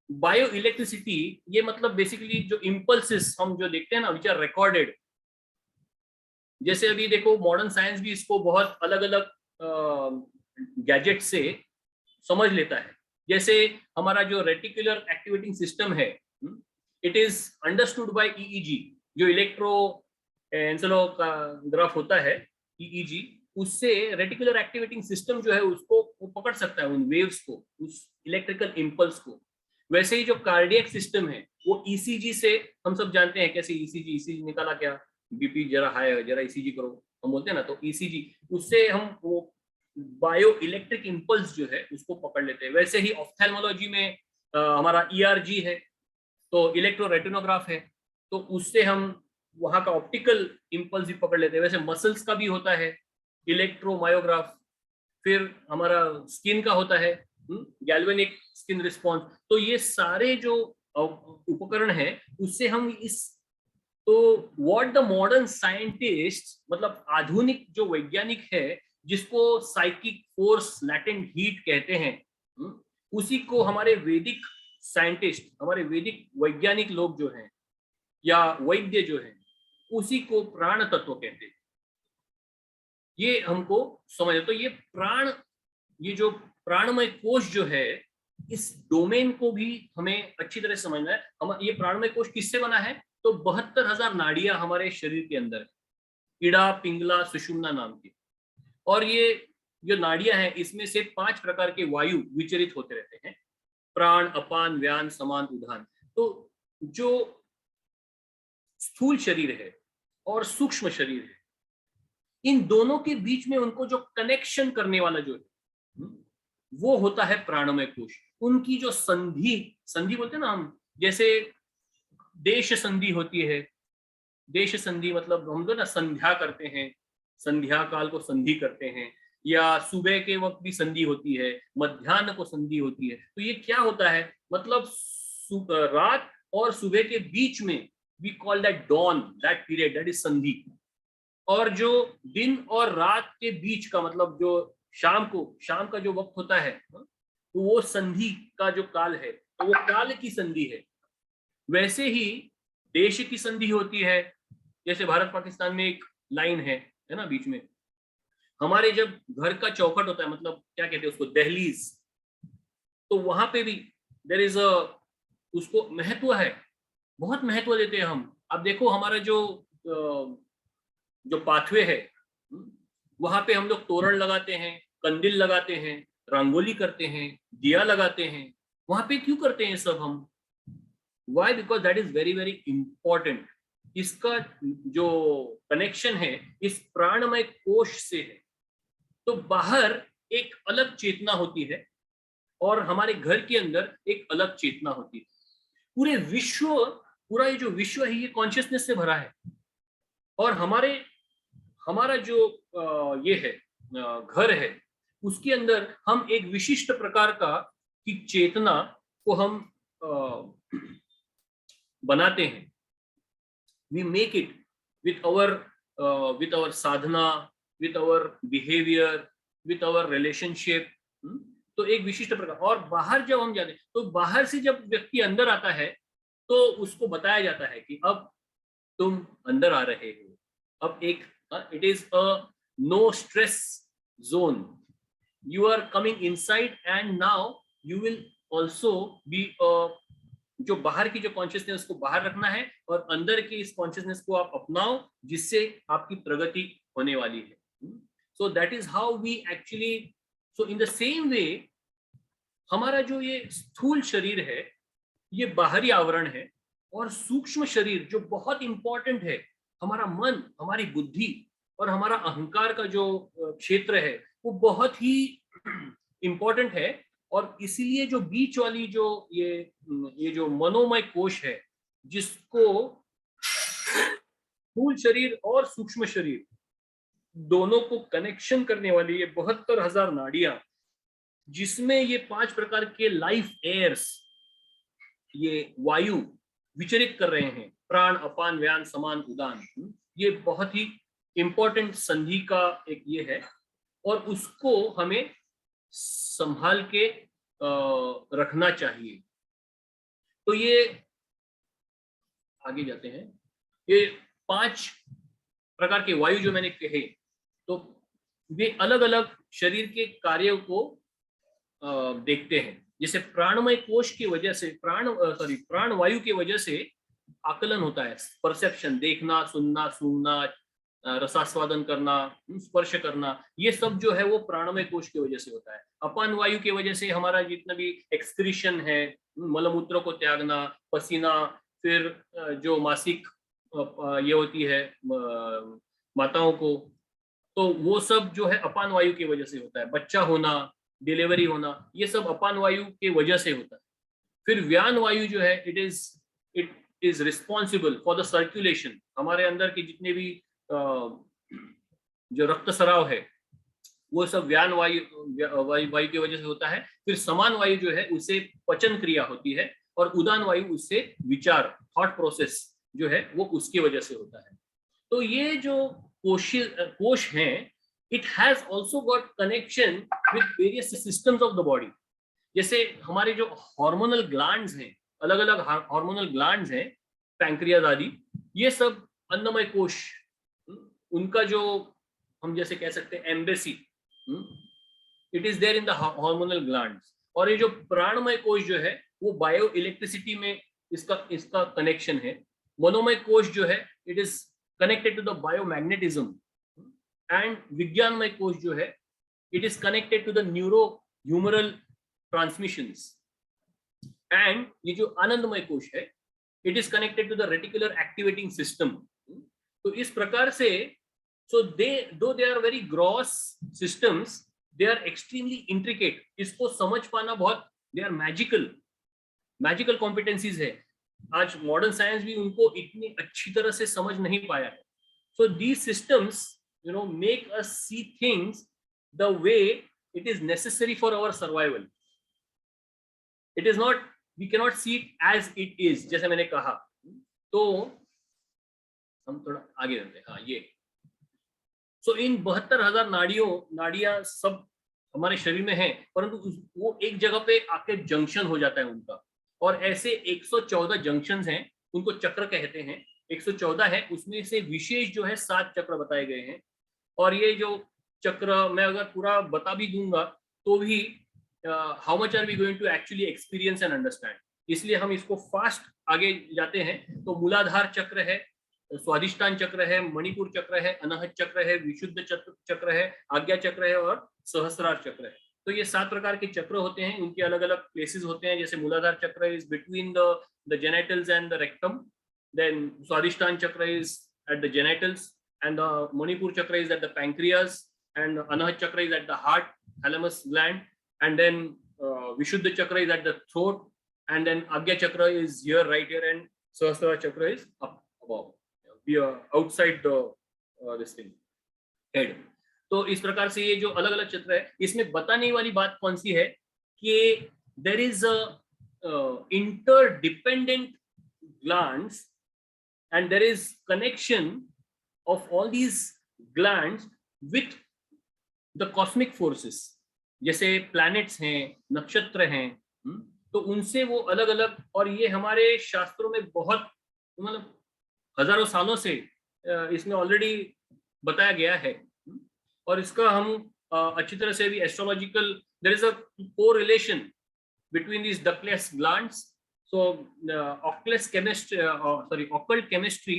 बायो इलेक्ट्रिसिटी ये मतलब बेसिकली जो इम्पल्सेस हम जो देखते हैं ना, विच आर रिकॉर्डेड, जैसे अभी देखो मॉडर्न साइंस भी इसको बहुत अलग अलग गैजेट से समझ लेता है। जैसे हमारा जो रेटिकुलर एक्टिवेटिंग सिस्टम है, it is understood by EEG, जो इलेक्ट्रो एंसेफलोग्राफ होता है ईईजी, उससे रेटिकुलर एक्टिवेटिंग सिस्टम जो है उसको वो पकड़ सकता है, उन वेव्स को, उस इलेक्ट्रिकल इंपल्स को। वैसे ही जो कार्डियक सिस्टम है वो ईसीजी से, हम सब जानते हैं कैसे ईसीजी निकाला, क्या बीपी जरा हाई है जरा ईसीजी करो, हम बोलते हैं ना, तो ईसीजी, उससे हम वो बायो इलेक्ट्रिक इंपल्स जो है उसको पकड़ लेते हैं। वैसे ही ऑफ्थेल्मोलॉजी में हमारा ईआरजी है, तो इलेक्ट्रो रेटिनोग्राफ है, तो उससे हम वहां का ऑप्टिकल इंपल्स भी पकड़ लेते हैं। वैसे मसल्स का भी होता है इलेक्ट्रोमायोग्राफ, फिर हमारा स्किन का होता है गैल्वेनिक स्किन रिस्पॉन्स। तो ये सारे जो उपकरण हैं उससे हम इस, तो व्हाट द मॉडर्न साइंटिस्ट, मतलब आधुनिक जो वैज्ञानिक है जिसको साइकिक फोर्स लैटेंट हीट कहते हैं, उसी को हमारे वैदिक साइंटिस्ट, हमारे वैदिक वैज्ञानिक लोग जो हैं या वैद्य जो है, उसी को प्राण तत्व कहते हैं। ये हमको समझ, तो ये प्राण, ये जो प्राणमय कोश जो है, इस डोमेन को भी हमें अच्छी तरह समझना है। हम ये प्राणमय कोश किससे बना है, तो 72,000 नाड़ियां हमारे शरीर के अंदर, इड़ा पिंगला सुषुम्ना नाम की। और ये जो नाड़ियां हैं इसमें से 5 प्रकार के वायु विचरित होते रहते हैं, प्राण, अपान, व्यान, समान, उदान। तो जो स्थूल शरीर है और सूक्ष्म शरीर है, इन दोनों के बीच में उनको जो कनेक्शन करने वाला जो है वो होता है प्राणमय कोश। उनकी जो संधि, संधि बोलते हैं ना हम, जैसे देश संधि होती है, देश संधि मतलब हम लोग ना संध्या करते हैं, संध्या काल को संधि करते हैं, या सुबह के वक्त भी संधि होती है, मध्याह्न को संधि होती है। तो ये क्या होता है, मतलब रात और सुबह के बीच में we call that dawn, that period, that is sandhi. और जो दिन और रात के बीच का, मतलब जो शाम का जो वक्त होता है, तो वो संधि का जो काल है, तो वो काल की संधि है। वैसे ही देश की संधि होती है, जैसे भारत पाकिस्तान में एक लाइन है ना बीच में। हमारे जब घर का चौखट होता है, मतलब क्या कहते हैं उसको, दहलीज, तो वहां पे भी देयर इज अ, उसको महत्व है, बहुत महत्व देते हैं हम। अब देखो हमारा जो पाथवे है, वहां पे हम लोग तोरण लगाते हैं, कंदिल लगाते हैं, रंगोली करते हैं, दिया लगाते हैं। वहां पे क्यों करते हैं सब हम? Why? Because that is very very important. इसका जो कनेक्शन है इस प्राणमय कोश से है। तो बाहर एक अलग चेतना होती है और हमारे घर के अंदर एक अलग चेतना होती है। पूरे विश्व, पूरा ये जो विश्व है ये कॉन्शियसनेस से भरा है। और हमारा जो ये है घर है, उसके अंदर हम एक विशिष्ट प्रकार की चेतना को हम बनाते हैं। We make it with our sadhana, with our behaviour, with our relationship. तो एक विशिष्ट प्रकार। और बाहर जब हम जाते हैं, तो बाहर से जब व्यक्ति अंदर आता है तो उसको बताया जाता है कि अब तुम अंदर आ रहे हो, अब एक, it is a no stress zone, you are coming inside and now you will also be जो बाहर की जो कॉन्शियसनेस को बाहर रखना है और अंदर की इस कॉन्शियसनेस को आप अपनाओ, जिससे आपकी प्रगति होने वाली है। So that is how we actually, so in the same way हमारा जो ये स्थूल शरीर है ये बाहरी आवरण है, और सूक्ष्म शरीर जो बहुत इंपॉर्टेंट है, हमारा मन, हमारी बुद्धि और हमारा अहंकार का जो क्षेत्र है वो बहुत ही इंपॉर्टेंट है। और इसीलिए जो बीच वाली जो ये जो मनोमय कोश है, जिसको स्थूल शरीर और सूक्ष्म शरीर दोनों को कनेक्शन करने वाली ये 72,000 नाड़ियां, जिसमें ये 5 प्रकार के लाइफ एयर्स, ये वायु विचरित कर रहे हैं, प्राण, अपान, व्यान, समान, उदान। ये बहुत ही इंपॉर्टेंट संधि का एक ये है, और उसको हमें संभाल के रखना चाहिए। तो ये आगे जाते हैं, ये 5 प्रकार के वायु जो मैंने कहे, तो वे अलग अलग शरीर के कार्यों को देखते हैं। जैसे प्राणमय कोश की वजह से प्राण वायु की वजह से आकलन होता है, परसेप्शन, देखना, सुनना, सूंघना, रसास्वादन करना, स्पर्श करना, ये सब जो है वो प्राणमय कोश की वजह से होता है। अपान वायु की वजह से हमारा जितना भी एक्सक्रीशन है, मलमूत्र को त्यागना, पसीना, फिर जो मासिक ये होती है माताओं को, तो वो सब जो है अपान वायु की वजह से होता है। बच्चा होना, डिलीवरी होना, ये सब अपान वायु की वजह से होता है। फिर व्यान वायु जो है it is responsible for the circulation, हमारे अंदर के जितने भी जो रक्त सराव है वो सब व्यान वायु की वजह से होता है। फिर समान वायु जो है उससे पचन क्रिया होती है, और उदान वायु उससे विचार, थॉट प्रोसेस जो है वो उसकी वजह से होता है। तो ये जो कोश हैं, it has also got connection with various systems of the body. जैसे हमारे जो हार्मोनल ग्लैंड्स हैं, अलग अलग हार्मोनल ग्लैंड्स हैं, पैंक्रियाज आदि, ये सब अन्नमय कोश, उनका जो हम जैसे कह सकते हैं embassy, it is there in the hormonal glands. और ये जो प्राणमय कोश जो है वो बायो इलेक्ट्रिसिटी में इसका कनेक्शन है। मनोमय कोश जो है it is connected to the biomagnetism, and विज्ञानमय कोश जो है it is connected to the neuro humoral transmissions, and ये जो आनंदमय कोश है it is connected to the reticular activating system. तो इस प्रकार से so though they are very gross systems, they are extremely intricate. इसको समझ पाना बहुत, they are magical competencies है। आज मॉडर्न साइंस भी उनको इतनी अच्छी तरह से समझ नहीं पाया है। So these systems, make us see things the way it is necessary for our survival. It is not, we cannot see it as it is, जैसे मैंने कहा। तो हम थोड़ा आगे रहते हैं। हाँ, ये सो इन 72,000 नाड़ियां सब हमारे शरीर में हैं, परंतु वो एक जगह पे आके जंक्शन हो जाता है उनका, और ऐसे 114 जंक्शंस हैं, उनको चक्र कहते हैं। 114 है, उसमें से विशेष जो है 7 चक्र बताए गए हैं। और ये जो चक्र मैं अगर पूरा बता भी दूंगा तो भी how much are we going to actually experience and understand, इसलिए हम इसको फास्ट आगे जाते हैं। तो मूलाधार चक्र है, स्वाधिष्ठान चक्र है, मणिपुर चक्र है, अनाहत चक्र है, विशुद्ध चक्र है, आज्ञा चक्र है और सहस्रार चक्र है। तो ये 7 प्रकार के चक्र होते हैं, उनके अलग अलग प्लेसेस होते हैं। जैसे Muladhara chakra is between the genitals and the rectum, then Swadhisthana chakra is at the genitals, and the Manipura chakra is at the pancreas, and Anahata chakra is at the heart, thalamus gland, and then Vishuddha chakra is at the throat, and then Ajna chakra is here, right here, and Sahasrara chakra is up above, outside the this thing head। तो इस प्रकार से ये जो अलग अलग चक्र है, इसमें बताने वाली बात कौन सी है कि there is a interdependent glands, and there is connection of all these glands with the cosmic forces। जैसे प्लैनेट्स हैं, नक्षत्र हैं, तो उनसे वो अलग अलग, और ये हमारे शास्त्रों में बहुत, मतलब हजारों सालों से इसमें ऑलरेडी बताया गया है। और इसका हम अच्छी तरह से भी astrological, there is a correlation between this ductless glands. So occult chemistry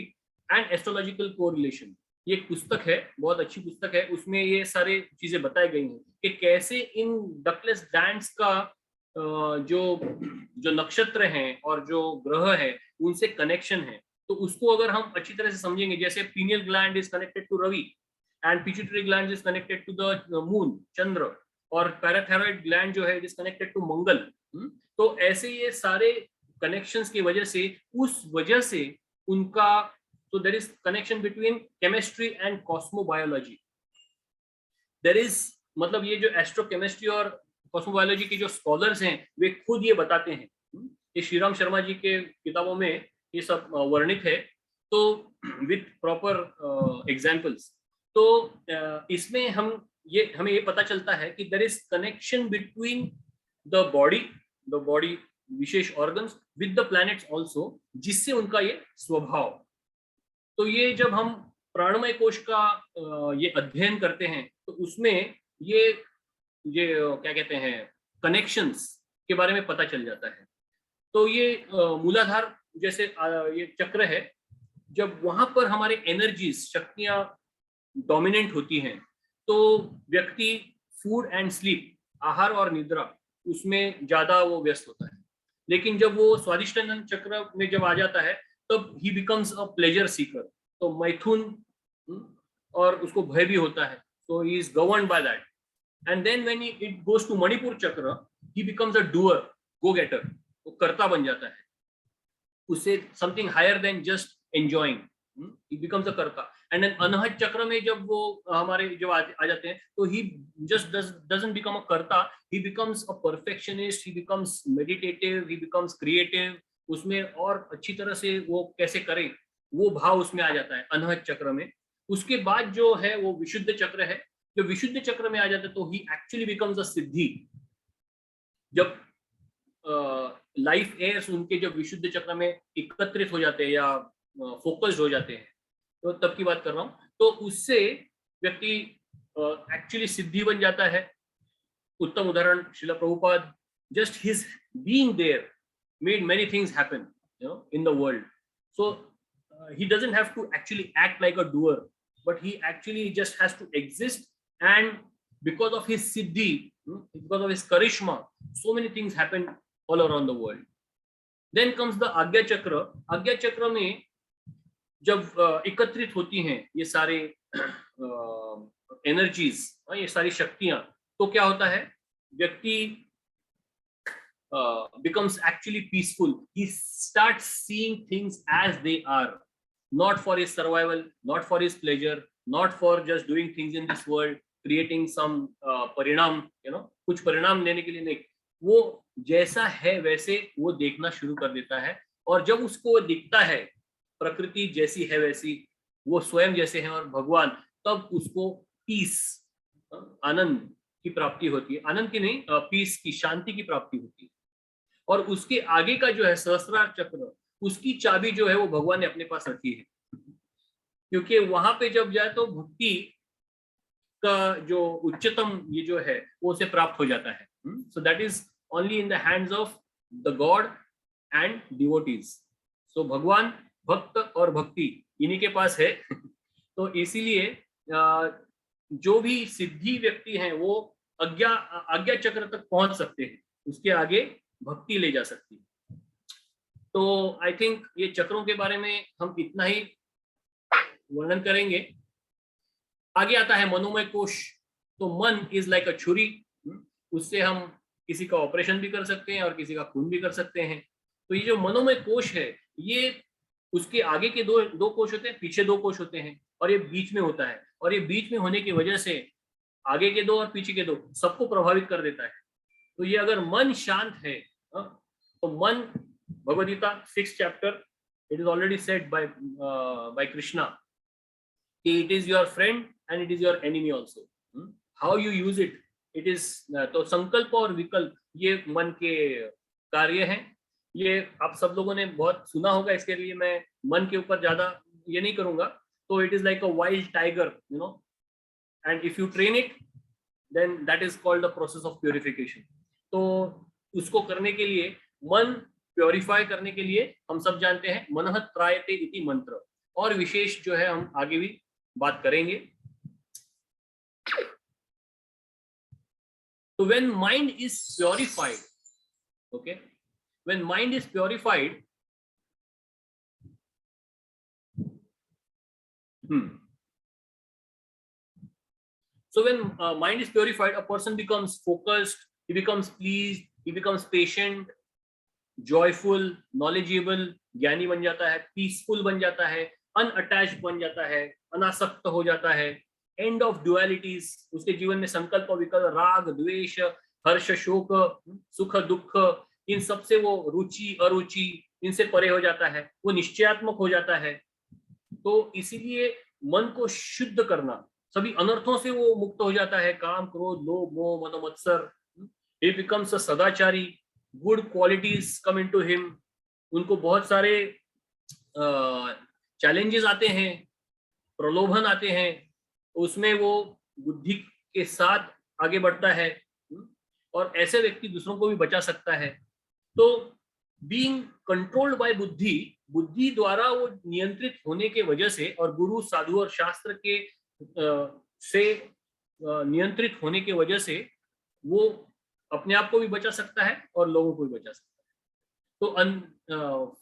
and astrological correlation, ये एक पुस्तक है, बहुत अच्छी पुस्तक है। उसमें ये सारे चीजें बताई गई हैं कि कैसे इन डक्लेस ग्लैंड्स का जो नक्षत्र हैं और जो ग्रह है उनसे कनेक्शन है। तो उसको अगर हम अच्छी तरह से समझेंगे, जैसे pineal gland is connected to Ravi, and pituitary gland is connected to the moon, Chandra, और पैराथायरॉइड ग्लैंड जो है it is connected to Mangal. तो ऐसे ये सारे कनेक्शंस की वजह से, उस वजह से उनका, तो there is connection between chemistry and cosmobiology. There is, मतलब ये जो एस्ट्रोकेमिस्ट्री और कॉस्मोबायोलॉजी के जो स्कॉलर्स हैं वे खुद ये बताते हैं। ये श्रीराम शर्मा जी के किताबों में ये सब वर्णित है, तो विथ प्रॉपर एग्जाम्पल्स। तो इसमें हमें ये पता चलता है कि there is connection between the body विशेष organs with the planets also, जिससे उनका ये स्वभाव। तो ये जब हम प्राणमय कोश का ये अध्ययन करते हैं तो उसमें ये क्या कहते हैं कनेक्शंस के बारे में पता चल जाता है। तो ये मूलाधार जैसे ये चक्र है, जब वहां पर हमारे एनर्जीज शक्तियां डोमिनेंट होती हैं तो व्यक्ति फूड एंड स्लीप, आहार और निद्रा, उसमें ज्यादा वो व्यस्त होता है। लेकिन जब वो स्वादिष्टानंद चक्र में जब आ जाता है तब he becomes a pleasure seeker. तो मैथुन और उसको भय भी होता है, तो he is governed by that. And then when it goes to Manipur chakra, he becomes a doer, गो गेटर, वो कर्ता बन जाता है। उससे something higher than just enjoying, he becomes a karta. And then Anahat चक्र में जब वो हमारे जब आ जाते हैं तो ही जस्ट डजंट बिकम अ कर्ता, ही becomes a perfectionist, he becomes meditative, he becomes creative. उसमें और अच्छी तरह से वो कैसे करें वो भाव उसमें आ जाता है अनहत चक्र में। उसके बाद जो है वो विशुद्ध चक्र है। जो विशुद्ध चक्र में आ जाता है तो ही एक्चुअली बिकम्स अ सिद्धि। जब लाइफ एयर्स उनके जब विशुद्ध चक्र में एकत्रित हो जाते हैं या फोकस्ड हो जाते हैं, तो तब की बात कर रहा हूं, तो उससे व्यक्ति एक्चुअली सिद्धि बन जाता है। उत्तम उदाहरण Srila Prabhupada, just his being there made many things happen, in the world. So he doesn't have to actually act like a doer, but he actually just has to exist, and because of his siddhi, because of his charisma, so many things happen all around the world. Then comes the Agya Chakra. Agya Chakra में जब एकत्रित होती हैं ये सारे energies, ये सारी शक्तियां, तो क्या होता है, व्यक्ति becomes actually peaceful. He starts seeing things as they are, not for his survival, not for his pleasure, not for just doing things in this world, creating some परिणाम, कुछ परिणाम लेने के लिए नहीं, वो जैसा है वैसे वो देखना शुरू कर देता है। और जब उसको दिखता है प्रकृति जैसी है वैसी, वो स्वयं जैसे हैं और भगवान, तब उसको पीस, आनंद की प्राप्ति होती है। आनंद की नहीं, पीस की, शांति की प्राप्ति होती है। और उसके आगे का जो है सहस्रार चक्र, उसकी चाबी जो है वो भगवान ने अपने पास रखी है, क्योंकि वहां पे जब जाए तो भक्ति का जो उच्चतम ये जो है वो उसे प्राप्त हो जाता है। So that is only in the hands of the god and devotees. So भगवान, भक्त और भक्ति इन्हीं के पास है। तो इसीलिए जो भी सिद्धि व्यक्ति हैं वो आज्ञा चक्र तक पहुंच सकते हैं, उसके आगे भक्ति ले जा सकती है। तो आई थिंक ये चक्रों के बारे में हम इतना ही वर्णन करेंगे। आगे आता है मनोमय कोश। तो मन इज लाइक अ छुरी, उससे हम किसी का ऑपरेशन भी कर सकते हैं और किसी का खून भी कर सकते हैं। तो ये जो मनोमय कोश है, ये उसके आगे के दो कोश होते हैं, पीछे 2 कोश होते हैं, और ये बीच में होता है। और ये बीच में होने की वजह से आगे के 2 और पीछे के 2 सबको प्रभावित कर देता है। तो ये अगर मन शांत है, तो मन, Bhagavad Gita 6th chapter, it is already said by Krishna कि it is your friend and it is your enemy also. How you use it, it is. तो संकल्प और विकल्प ये मन के कार्य हैं। ये आप सब लोगों ने बहुत सुना होगा, इसके लिए मैं मन के ऊपर ज्यादा ये नहीं करूंगा। तो it is like a wild tiger, and if you train it then that is called the process of purification. तो उसको करने के लिए, मन प्योरीफाई करने के लिए, हम सब जानते हैं मनः त्रायते इति मंत्र, और विशेष जो है हम आगे भी बात करेंगे। तो when mind is purified, okay, when mind is purified, so when mind is purified, a person becomes focused, he becomes pleased, he becomes patient, joyful, knowledgeable, ज्ञानी बन जाता है, peaceful बन जाता है, unattached बन जाता है, अनासक्त हो जाता है, end of dualities, उसके जीवन में संकल्प और विकल्प, राग द्वेष, हर्ष शोक, सुख दुख, इन सब से वो रुचि अरुचि, इनसे परे हो जाता है, वो निश्चयात्मक हो जाता है। तो इसीलिए मन को शुद्ध करना, सभी अनर्थों से वो मुक्त हो जाता है, काम क्रोध लोभ मोह मद मत्सर। he becomes a सदाचारी, good qualities come into him. उनको बहुत सारे चैलेंजेस आते हैं, प्रलोभन आते हैं, उसमें वो बुद्धि के साथ आगे बढ़ता है और ऐसे व्यक्ति दूसरों को भी बचा सकता है। तो बीइंग कंट्रोल्ड बाय बुद्धि, बुद्धि द्वारा वो नियंत्रित होने के वजह से और गुरु साधु और शास्त्र के से नियंत्रित होने के वजह से वो अपने आप को भी बचा सकता है और लोगों को भी बचा सकता है। तो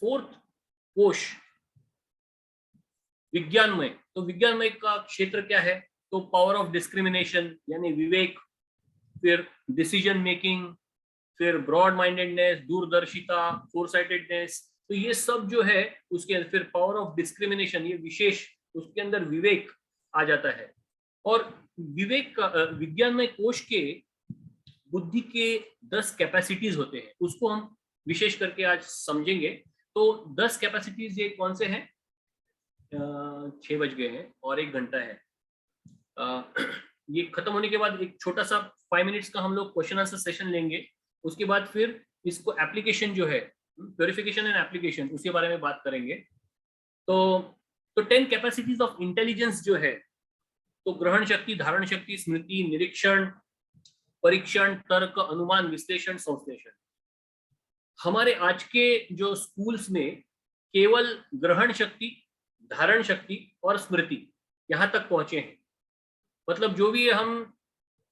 फोर्थ कोश विज्ञानमय, तो विज्ञानमय का क्षेत्र क्या है? तो पावर ऑफ डिस्क्रिमिनेशन यानी विवेक, फिर डिसीजन मेकिंग, फिर ब्रॉड माइंडेडनेस, दूरदर्शिता, फोरसाइटेडनेस, तो ये सब जो है उसके, फिर पावर ऑफ डिस्क्रिमिनेशन, ये विशेष, उसके अंदर विवेक आ जाता है। और विवेक का विज्ञानमय कोश के बुद्धि के 10 कैपेसिटीज होते हैं, उसको हम विशेष करके आज समझेंगे। तो 10 कैपेसिटीज ये कौन से हैं? 6 बज गए हैं और 1 घंटा है। ये खत्म होने के बाद एक छोटा सा 5 मिनट्स का हम लोग क्वेश्चन आंसर सेशन लेंगे। उसके बाद फिर इसको एप्लीकेशन जो है, प्योरिफिकेशन एंड एप्लीकेशन, उसके बारे में बात करेंगे। तो 10 कैपेसिटीज ऑफ इंटेलिजेंस जो है, तो ग्रहण शक्ति, धारण शक्ति, स्मृति, निरीक्षण, परीक्षण, तर्क, अनुमान, विश्लेषण, संश्लेषण। हमारे आज के जो स्कूल्स में केवल ग्रहण शक्ति, धारण शक्ति और स्मृति यहाँ तक पहुंचे हैं। मतलब जो भी हम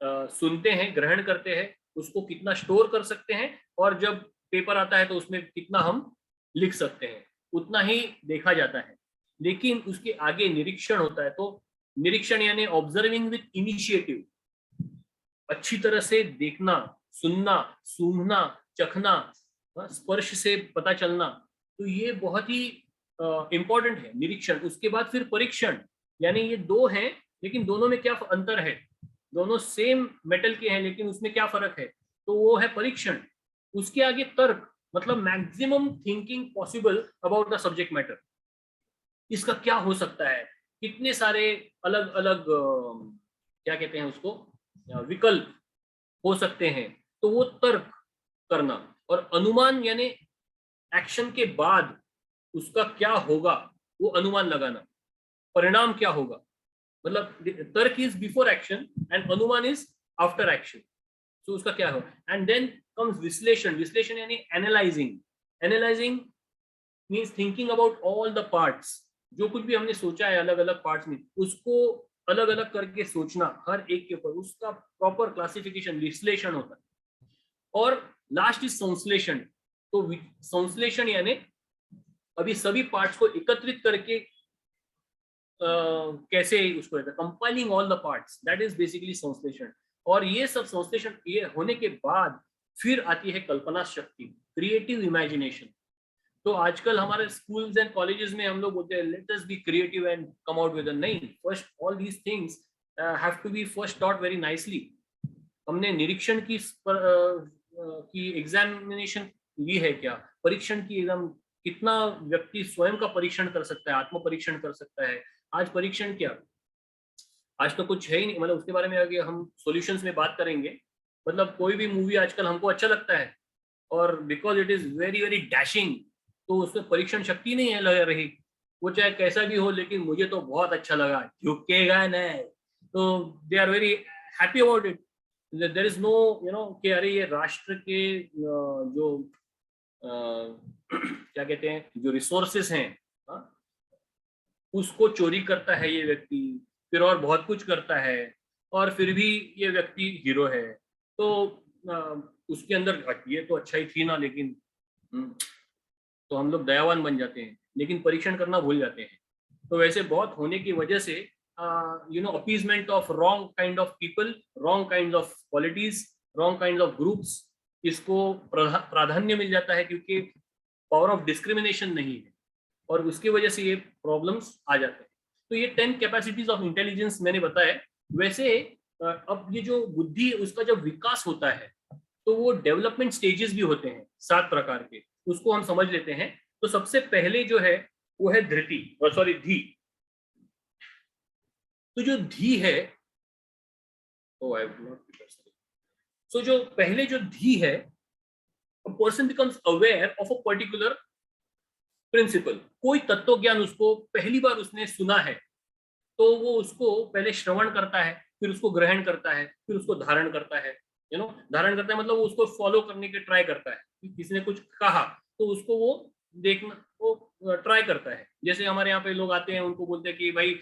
सुनते हैं, ग्रहण करते हैं, उसको कितना स्टोर कर सकते हैं और जब पेपर आता है तो उसमें कितना हम लिख सकते हैं, उतना ही देखा जाता है। लेकिन उसके आगे निरीक्षण होता है। तो निरीक्षण यानी ऑब्जर्विंग विद इनिशिएटिव, अच्छी तरह से देखना, सुनना, सूंघना, चखना, स्पर्श से पता चलना, तो ये बहुत ही इंपॉर्टेंट है निरीक्षण। उसके बाद फिर परीक्षण, यानी ये 2 हैं लेकिन दोनों में क्या अंतर है, दोनों सेम मेटल के हैं लेकिन उसमें क्या फर्क है, तो वो है परीक्षण। उसके आगे तर्क, मतलब maximum thinking possible about the subject matter, इसका क्या हो सकता है, कितने सारे अलग अलग क्या कहते हैं उसको, विकल्प हो सकते हैं, तो वो तर्क करना। और अनुमान यानी एक्शन के बाद उसका क्या होगा वो अनुमान लगाना, परिणाम क्या होगा। मतलब तर्क इज बिफोर एक्शन एंड अनुमान इज आफ्टर एक्शन, तो उसका क्या होगा। एंड देन कम्स विश्लेषण। विश्लेषण यानी analysing. Analysing means thinking about all the parts, जो कुछ भी हमने सोचा है अलग अलग पार्ट्स में, उसको अलग अलग करके सोचना, हर एक के ऊपर उसका प्रॉपर क्लासिफिकेशन, विश्लेषण होता है। और लास्ट इज संश्लेषण। तो संश्लेषण यानी अभी सभी पार्ट्स को एकत्रित करके कैसे उसको रहता है, compiling all the parts, that is basically संश्लेषण। और ये सब संश्लेषण ये होने के बाद फिर आती है कल्पना शक्ति, क्रिएटिव इमेजिनेशन। तो आजकल हमारे स्कूल्स एंड कॉलेजेस में हम लोग बोलते हैं let us be creative and come out with a, नहीं, first all these things have to be first taught very nicely. हमने निरीक्षण की एग्जामिनेशन ली है क्या, परीक्षण की एग्जाम, कितना व्यक्ति स्वयं का परीक्षण कर सकता है, आत्म परीक्षण कर सकता है। आज परीक्षण क्या, आज तो कुछ है ही नहीं। मतलब उसके बारे में आगे हम सॉल्यूशंस में बात करेंगे। मतलब कोई भी मूवी आजकल हमको अच्छा लगता है और because it is very very dashing, तो उसमें परीक्षण शक्ति नहीं है लग रही, वो चाहे कैसा भी हो, लेकिन मुझे तो बहुत अच्छा लगा, झुकेगा नहीं, तो they are very happy about it. There is no कि अरे ये राष्ट्र के जो क्या कहते हैं, जो रिसोर्सेस हैं, उसको चोरी करता है ये व्यक्ति, फिर और बहुत कुछ करता है और फिर भी ये व्यक्ति हीरो है। तो उसके अंदर ये तो अच्छा ही थी ना, लेकिन तो हम लोग दयावान बन जाते हैं, लेकिन परीक्षण करना भूल जाते हैं। तो वैसे बहुत होने की वजह से appeasement of wrong kind of people, wrong kind of qualities, wrong kind of groups, इसको प्राधान्य मिल जाता है क्योंकि पावर ऑफ डिस्क्रिमिनेशन नहीं है और उसकी वजह से ये प्रॉब्लम्स आ जाते हैं। तो ये 10 कैपेसिटीज ऑफ इंटेलिजेंस मैंने बताया। वैसे अब ये जो बुद्धि, उसका जब विकास होता है तो वो डेवलपमेंट स्टेजेस भी होते हैं 7 प्रकार के, उसको हम समझ लेते हैं। तो सबसे पहले जो है वो है धृति, सॉरी धी। तो जो धी है, सो जो पहले जो धी है, a person becomes aware of a particular principle, कोई तत्व ज्ञान उसको पहली बार उसने सुना है तो वो उसको पहले श्रवण करता है, फिर उसको ग्रहण करता है, फिर उसको धारण करता है। धारण करता है मतलब वो उसको फॉलो करने की ट्राई करता है। किसी ने कुछ कहा तो उसको वो देखना, वो ट्राई करता है। जैसे हमारे यहाँ पे लोग आते हैं, उनको बोलते हैं कि भाई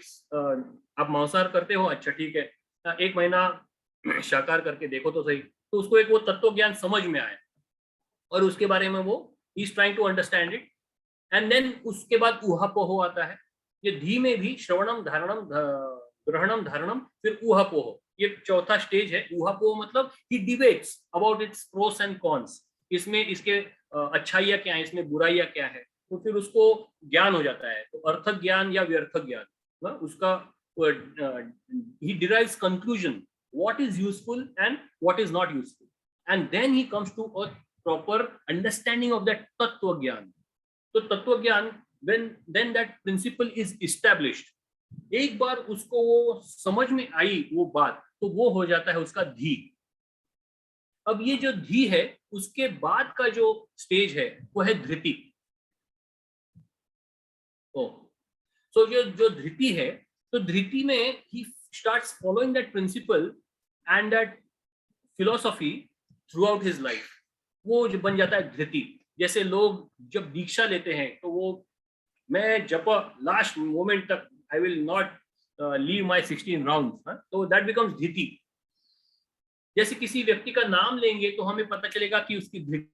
आप मांसाहार करते हो, अच्छा ठीक है, 1 महीना शाकाहार करके देखो तो सही। तो उसको एक वो तत्व ज्ञान समझ में आया और उसके बारे में वो is trying to understand it. And then उसके बाद ऊहापोह आता है। ये धी में भी श्रवणम धारणम ग्रहणम धारणम फिर ऊहापोह, ये चौथा स्टेज है। ऊहापोह मतलब ही debates about its pros and cons, इसमें इसके अच्छाइयाँ क्या है, इसमें बुराइयाँ क्या है। तो फिर उसको ज्ञान हो जाता है, तो अर्थ ज्ञान या व्यर्थ ज्ञान ना, उसका he derives conclusion what is useful and what is not useful, and then he comes to a proper understanding of that tattva gyan. तो तत्व ज्ञान, when then that principle is established, एक बार उसको वो समझ में आई वो बात, तो वो हो जाता है उसका धी। अब ये जो धी है, उसके बाद का जो स्टेज है वो है धृति। ओ सो जो जो धृति है, तो धृति में he starts following that principle and that philosophy throughout his life. वो जो बन जाता है धृति। जैसे लोग जब दीक्षा लेते हैं तो वो, मैं जब लास्ट मोमेंट तक I will not leave my 16 rounds, तो दैट बिकम्स धृति। जैसे किसी व्यक्ति का नाम लेंगे तो हमें पता चलेगा कि उसकी धृति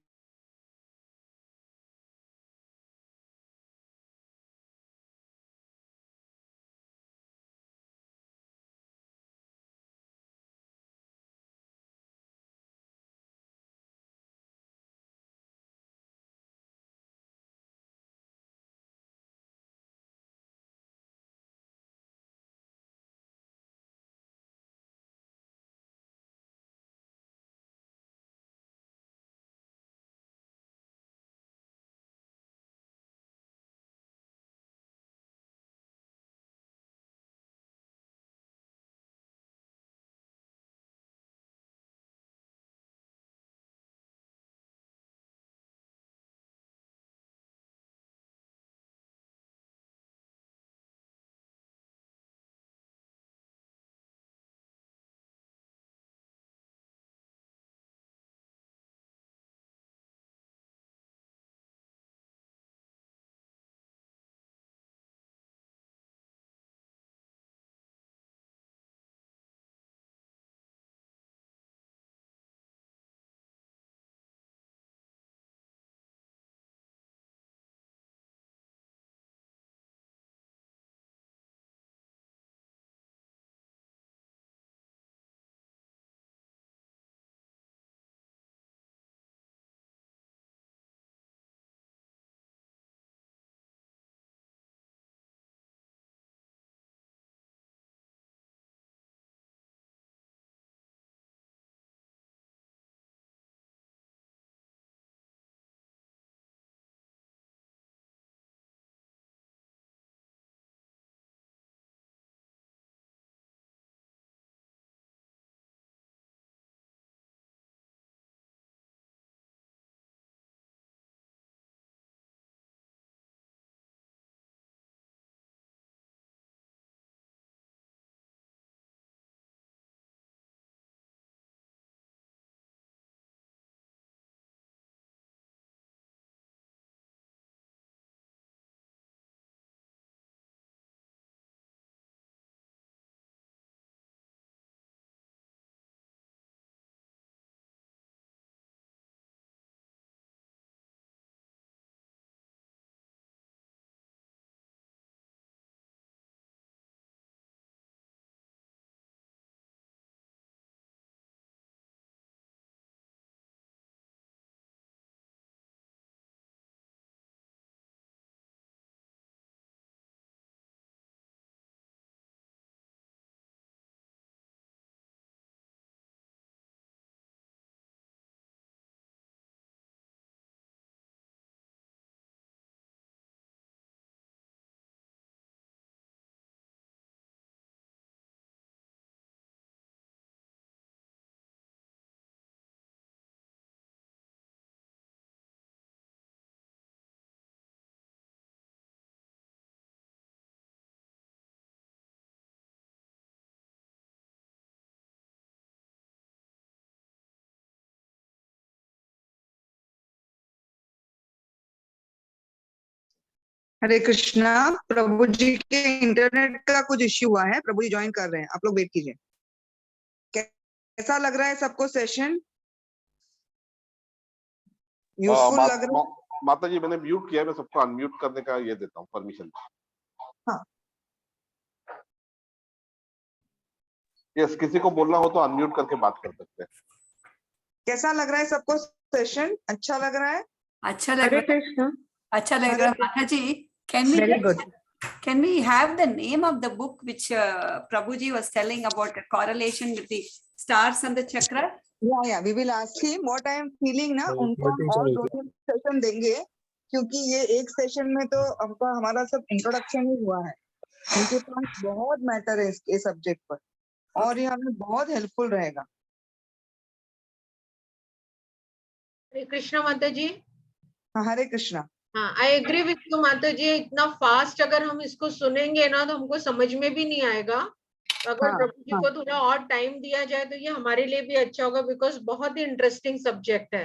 हरे कृष्णा। प्रभु जी के इंटरनेट का कुछ इश्यू हुआ है, प्रभु जी ज्वाइन कर रहे हैं, आप लोग वेट कीजिए। कैसा लग रहा है सबको सेशन? यूजफुल लग रहा है? माता जी मैंने म्यूट किया है, मैं सबको अनम्यूट करने का ये देता हूँ परमिशन। हाँ। यस, किसी को बोलना हो तो अनम्यूट करके बात कर सकते हैं। कैसा लग रहा है सबको सेशन? अच्छा लग रहा है? अच्छा लग Hare रहा है, Krishna. अच्छा लग रहा है। माता जी, Very good. can we have the name of the book which Prabhuji was telling about the correlation with the stars and the chakra? या we will ask him what I am feeling ना, उनको हम और 2-3 session देंगे, क्योंकि ये एक session में तो हमका हमारा सब इंट्रोडक्शन ही हुआ है। उनके पास बहुत मैटर है इस सब्जेक्ट पर, और ये हमें बहुत हेल्पफुल रहेगा। हरे कृष्णा माता जी। हाँ, हरे कृष्णा। हाँ, आई एग्री विथ यू माता जी। इतना फास्ट अगर हम इसको सुनेंगे ना तो हमको समझ में भी नहीं आएगा। अगर हाँ, प्रभु जी को थोड़ा और टाइम दिया जाए तो ये हमारे लिए भी अच्छा होगा, बिकॉज बहुत ही इंटरेस्टिंग सब्जेक्ट है।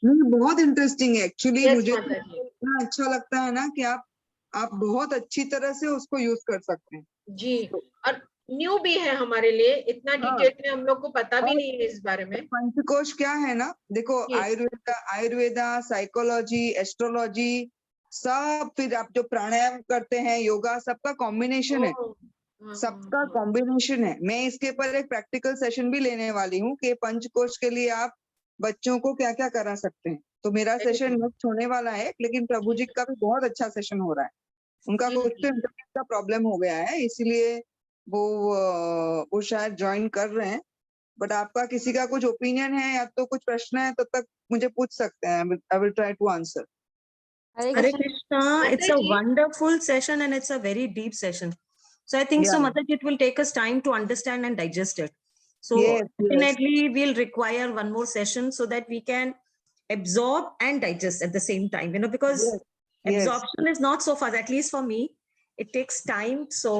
नहीं, बहुत इंटरेस्टिंग है एक्चुअली। Yes, मुझे माता जी। इतना अच्छा लगता है ना कि आप बहुत अच्छी तरह से उसको यूज कर सकते हैं जी, और न्यू भी है हमारे लिए, इतना हाँ। डिटेल में हम लोग को पता भी और नहीं है इस बारे में। पंचकोश क्या है ना, देखो जी। आयुर्वेदा, साइकोलॉजी, एस्ट्रोलॉजी सब, फिर आप जो प्राणायाम करते हैं, योगा, सबका कॉम्बिनेशन है, हाँ, सबका हाँ, कॉम्बिनेशन है। मैं इसके ऊपर एक प्रैक्टिकल सेशन भी लेने वाली हूँ कि पंचकोश के लिए आप बच्चों को क्या क्या करा सकते हैं। तो मेरा Very सेशन नेक्स्ट होने वाला है, लेकिन प्रभु जी का भी बहुत अच्छा सेशन हो रहा है। उनका जी, कुछ जी। तो इंटरनेट का प्रॉब्लम हो गया है, इसलिए वो शायद ज्वाइन कर रहे हैं। बट आपका किसी का कुछ ओपिनियन है या तो कुछ प्रश्न है, तब तक मुझे पूछ सकते हैं। I will try to answer. Hare Krishna, it's a Mataji. wonderful session and it's a very deep session. So I think so, Yeah. Mataji, it will take us time to understand and digest it. So Yes, yes. definitely we'll require one more session so that we can absorb and digest at the same time, because Yes, yes. absorption is not so fast, at least for me, it takes time. So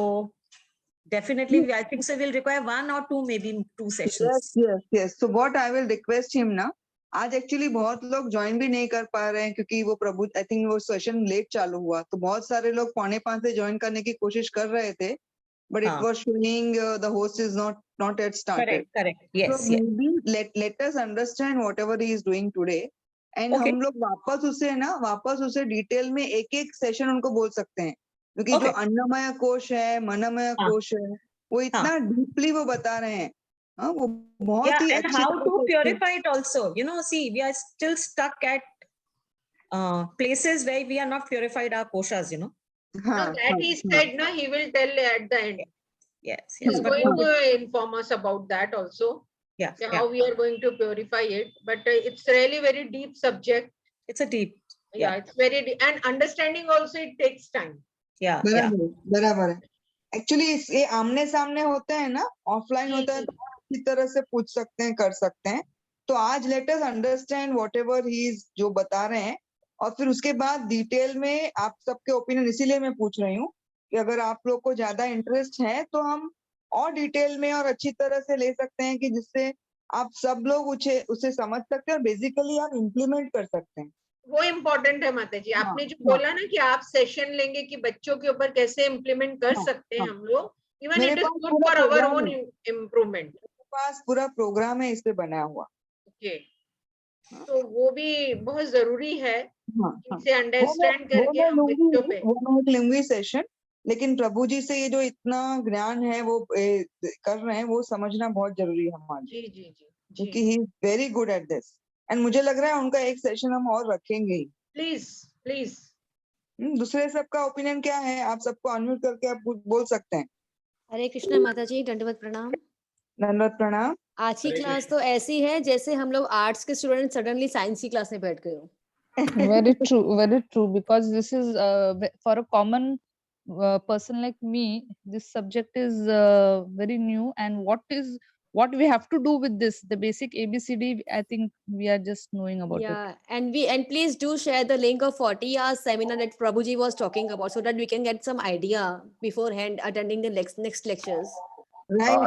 definitely, I think so we'll require 1 or 2, maybe 2 sessions. yes. So what I will request him ना, आज actually बहुत लोग join भी नहीं कर पा रहे हैं क्योंकि वो प्रभु, आई थिंक वो सेशन लेट चालू हुआ, तो बहुत सारे लोग 4:45 से ज्वाइन करने की कोशिश कर रहे थे, बट इट हाँ. Was showing the host is not yet started. Correct. Yes, So yes. maybe let us understand whatever he is doing today, and Okay. हम लोग वापस उसे डिटेल में एक एक सेशन उनको बोल सकते हैं, क्योंकि जो Okay. अन्नमय कोश है, मनमय हाँ. कोश है, वो इतना डीपली वो बता रहे हैं। हाँ, वो बहुत Yeah, ही and अच्छी how तरह to से purify it also. See, we are still stuck at places where we are not purified our koshas, No, हाँ, that he said, no, he will tell at the end. Yes, He's but going to inform us about that also, yeah, how we are going to purify it. But it's really very deep subject. it's a deep, Yeah, it's very deep. And understanding also, it takes time. yeah. बराबर है। Actually ये आमने सामने होते हैं ना, offline जी, होता है जी। तो अच्छी तरह से पूछ सकते हैं, कर सकते हैं। तो आज let us understand whatever he is जो बता रहे हैं, और फिर उसके बाद डिटेल में आप सबके ओपिनियन, इसीलिए मैं पूछ रही हूँ कि अगर आप लोग को ज्यादा इंटरेस्ट है तो हम और डिटेल में और अच्छी तरह से ले सकते हैं, कि जिससे आप सब लोग उसे समझ सकते हैं और बेसिकली आप इम्प्लीमेंट कर सकते हैं। वो इम्पोर्टेंट है माता जी, आपने जो बोला ना कि आप सेशन लेंगे कि बच्चों के ऊपर कैसे इम्प्लीमेंट कर सकते हैं हम लोग, इवन मेरे इट इज पास गुड पूरा फॉर आवर प्रोग्राम ओन है, इम्प्रूवमेंट। मेरे पास पूरा प्रोग्राम है इस पे बना हुआ। ओके, तो वो भी बहुत जरूरी है इसे वो अंडरस्टैंड करके मैं हम बच्चों पे। लूंगी सेशन, लेकिन प्रभु जी से ये जो इतना ज्ञान है वो कर रहे हैं, वो समझना बहुत जरूरी है हमारे लिए, जी जी जी क्योंकि जी, he is very good at this. And मुझे लग रहा है उनका एक सेशन हम और रखेंगे ही। Please please. दूसरे सबका ओपिनियन क्या है? आप सबको अनम्यूट करके आप बोल सकते हैं। हरे कृष्णा माता जी, दंडवत प्रणाम। धन्यवाद, प्रणाम। आज की हरे क्लास तो ऐसी है जैसे हम लोग आर्ट्स के स्टूडेंट सडनली साइंस की क्लास में बैठ गए हो। Very true, because this is for a common person like me, this subject is very new, and what we have to do with this, the basic ABCD, I think we are just knowing about it. Yeah, and please do share the link of 40 hours seminar that Prabhuji was talking about, so that we can get some idea beforehand attending the next lectures. Right.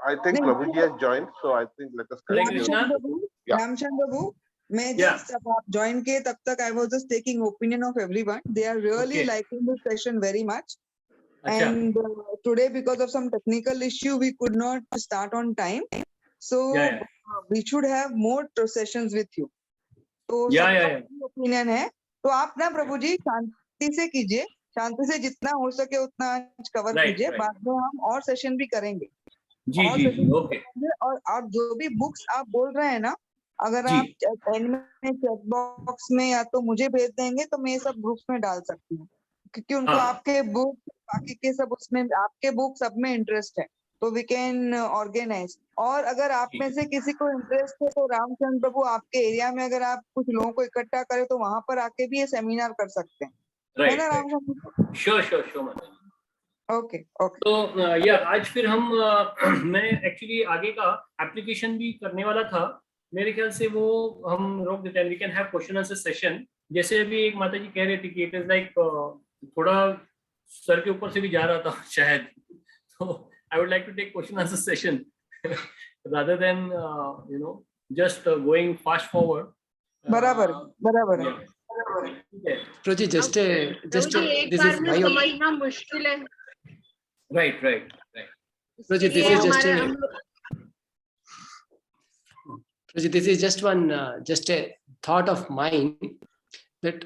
I think Prabhuji has joined, so I think let us Hare continue. Krishna. Yeah. Ramchandra बाबू, मैं Yeah. just जब आप join किए तब तक I was just taking opinion of everyone. They are really Okay. liking this session very much. अच्छा, And today, because of some technical issue, we could not start on time. So yeah. we should have more sessions with you. तो Yeah, सबका yeah. Opinion है, तो आप ना प्रभु जी शांति से कीजिए, शांति से जितना हो सके उतना आज कवर Right, कीजिए, right. बाद में हम और सेशन भी करेंगे, जी और जी सेशन भी ओके करेंगे, और जो भी बुक्स आप बोल रहे हैं ना, अगर जी। आप एंड में चेक बॉक्स में या तो मुझे भेज देंगे तो मैं ये सब ग्रुप्स में डाल सकती हूँ, क्योंकि उनको हाँ। आपके बुक बाकी के सब उसमें आपके बुक सब में इंटरेस्ट है, तो वी कैन ऑर्गेनाइज। और अगर आप में से किसी को इंटरेस्ट है तो रामचंद्र प्रभु आपके एरिया में अगर आप कुछ लोगों को इकट्ठा करें तो वहां पर आके भी ये सेमिनार कर सकते हैं, है राइट ना right Ramchandra? Sure sure sure माता जी। Okay okay. तो या आज फिर हम मैं एक्चुअली आगे का एप्लीकेशन भी करने वाला था, मेरे ख्याल से वो हम रोक देते हैं। We can have question answer session, जैसे अभी एक माता जी कह रहे थे कि इट इज लाइक थोड़ा सर के ऊपर से भी जा रहा था शायद, तो I would like to take question answer session rather than just going fast forward. बराबर बराबर है। ठीक है, Proji, just प्रभु जी एक this बार is में my समझना मुश्किल है, right right right Proji, this इसलिए is just हमारे a हम लोग Proji, this is just one just a thought of mine that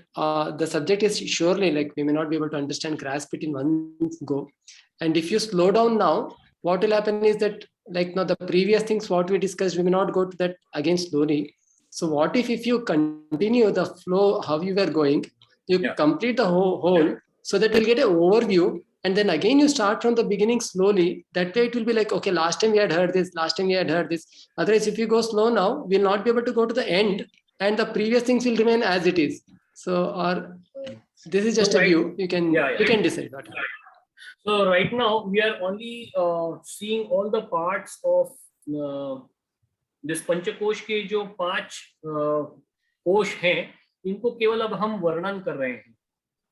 the subject is surely like we may not be able to understand, grasp it in one go, and if you slow down now, what will happen is that like now the previous things what we discussed, we may not go to that again slowly. So what if you continue the flow how you were going, you Yeah. complete the whole so that you'll get an overview, and then again you start from the beginning slowly. That way it will be like, okay, last time we had heard this, last time we had heard this. Otherwise, if you go slow now, we'll not be able to go to the end, and the previous things will remain as it is. So, or this is just a view. You can Yeah. you can decide what. So right now we are only seeing all the parts of this पंचकोश के जो 5 कोश हैं, इनको केवल अब हम वर्णन कर रहे हैं।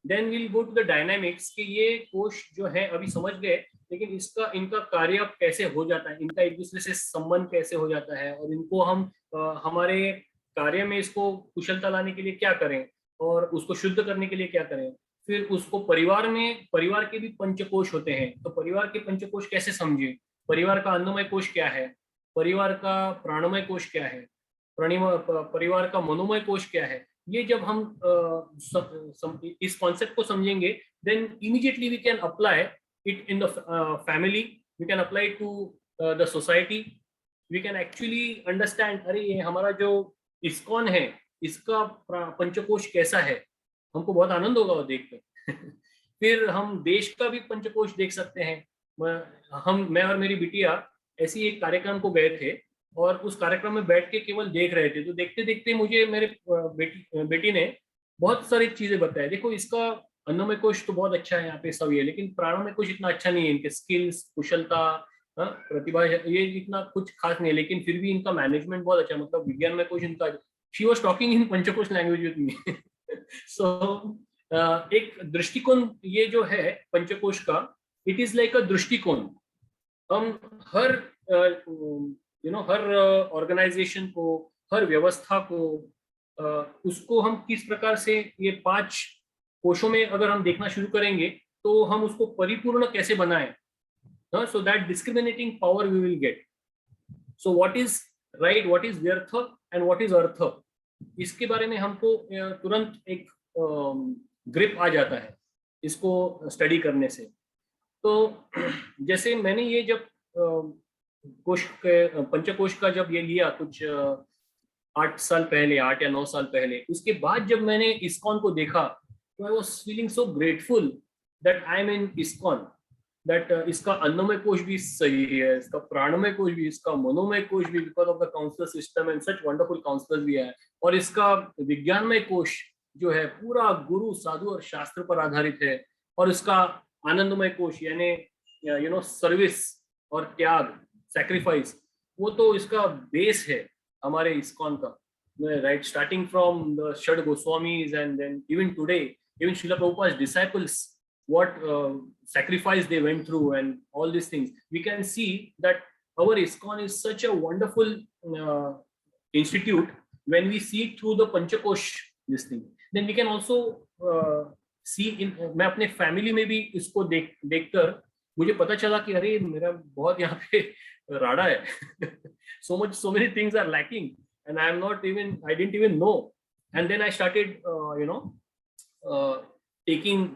Then we'll go to the dynamics कि ये कोश जो है अभी समझ गए, लेकिन इनका कार्य अब कैसे हो जाता है, इनका एक दूसरे से संबंध कैसे हो जाता है, और इनको हम हमारे कार्य में इसको कुशलता लाने के लिए क्या करें, और उसको शुद्ध करने के लिए क्या करें। फिर उसको परिवार के भी पंचकोश होते हैं, तो परिवार के पंचकोश कैसे समझें, परिवार का अन्नमय कोश क्या है, परिवार का प्राणमय कोश क्या है, परिवार का मनोमय कोश क्या है। ये जब हम इस कॉन्सेप्ट को समझेंगे, then immediately we can apply it in the family, we can apply to the society, we can actually understand, अरे ये हमारा जो इस्कॉन है इसका पंचकोश कैसा है, हमको बहुत आनंद होगा वो देखकर। फिर हम देश का भी पंचकोश देख सकते हैं। मैं और मेरी बिटिया ऐसी एक कार्यक्रम को गए थे, और उस कार्यक्रम में बैठ के केवल देख रहे थे, तो देखते देखते मुझे मेरे बेटी ने बहुत सारी चीजें बताई। देखो इसका अन्नमय कोश तो बहुत अच्छा है, यहाँ पे सब ये, लेकिन प्राणमय कोश इतना अच्छा नहीं है, इनके स्किल्स, कुशलता, प्रतिभा ये इतना कुछ खास नहीं है, लेकिन फिर भी इनका मैनेजमेंट बहुत अच्छा, मतलब विज्ञान में कोश इनका, she was talking in Panchakosha language with me. So एक दृष्टिकोण ये जो है पंचकोश का, इट इज लाइक अ दृष्टिकोण। हम हर हर ऑर्गेनाइजेशन को, हर व्यवस्था को, उसको हम किस प्रकार से ये 5 कोशों में अगर हम देखना शुरू करेंगे तो हम उसको परिपूर्ण कैसे बनाएं, so that discriminating power we will get. So what is right, what is व्यर्थ and what is अर्थ, इसके बारे में हमको तुरंत एक ग्रिप आ जाता है इसको स्टडी करने से। तो जैसे मैंने ये जब पंचकोश का जब ये लिया कुछ 8 साल पहले, 8 या 9 साल पहले, उसके बाद जब मैंने इस्कॉन को देखा तो I was feeling so grateful that I am in ISKCON, that इसका अन्नमय कोश भी सही है, इसका प्राणमय कोश भी, इसका मनोमय कोश भी, because of the counsellor system and such wonderful counsellors भी है, और इसका विज्ञानमय कोश जो है पूरा गुरु, साधु और शास्त्र पर आधारित है, और इसका आनंदमय कोश यानी सर्विस और त्याग, सैक्रिफाइस, वो तो इसका बेस है हमारे इस्कॉन का, right, starting from the Shad Goswamis and then even today, even Srila Prabhupada disciples, what sacrifice they went through and all these things. We can see that our ISKCON is such a wonderful institute when we see through the Panchakosh this thing, then we can also see in, मैं अपने family में भी इसको देखकर मुझे पता चला कि अरे मेरा बहुत यहाँ पे राडा है. so many things are lacking and I didn't even know. And then I started taking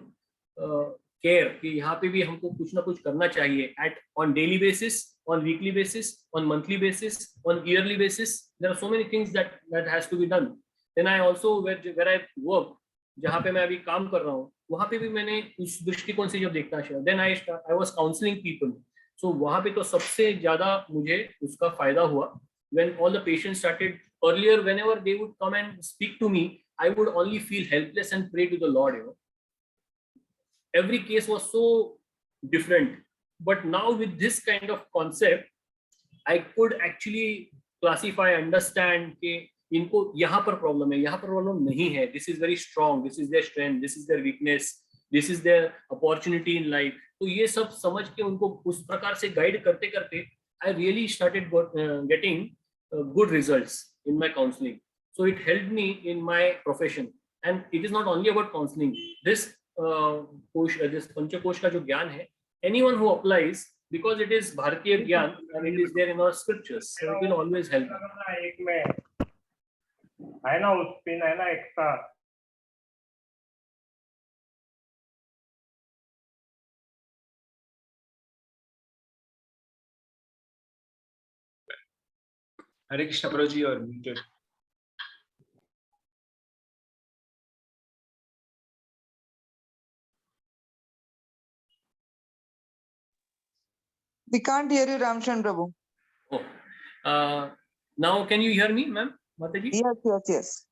care कि यहाँ पे भी हमको कुछ ना कुछ करना चाहिए on daily basis, on weekly basis, on monthly basis, on yearly basis. There are so many things that has to be done. Then I also where I work, जहाँ पे मैं अभी काम कर रहा हूँ, वहाँ पे भी मैंने उस दृष्टिकोण से जब देखना शुरू, then I was counseling people. So वहाँ पे तो सबसे ज़्यादा मुझे उसका फायदा हुआ. When all the patients started, earlier whenever they would come and speak to me, I would only feel helpless and pray to the Lord. Every case was so different. But now with this kind of concept, I could actually classify, understand कि इनको यहाँ पर problem है, यहाँ पर problem नहीं है. This is very strong. This is their strength. This is their weakness. This is their opportunity in life. तो ये सब समझ के उनको उस प्रकार से गाइड करते करते, I really started getting good results in my counseling. So it helped me in my profession. And it is not only about counseling. This this Panchakosh का जो ज्ञान है, anyone who applies, because it is Bharatiya ज्ञान and it is there in our scriptures, so it will always help. है ना उस pin है ना एक्स्ट्रा. हरे कृष्ण प्रभु जी. और We can't hear you, Ramcharan Prabhu. Oh. Now can you hear me, ma'am? Mataji? Yes.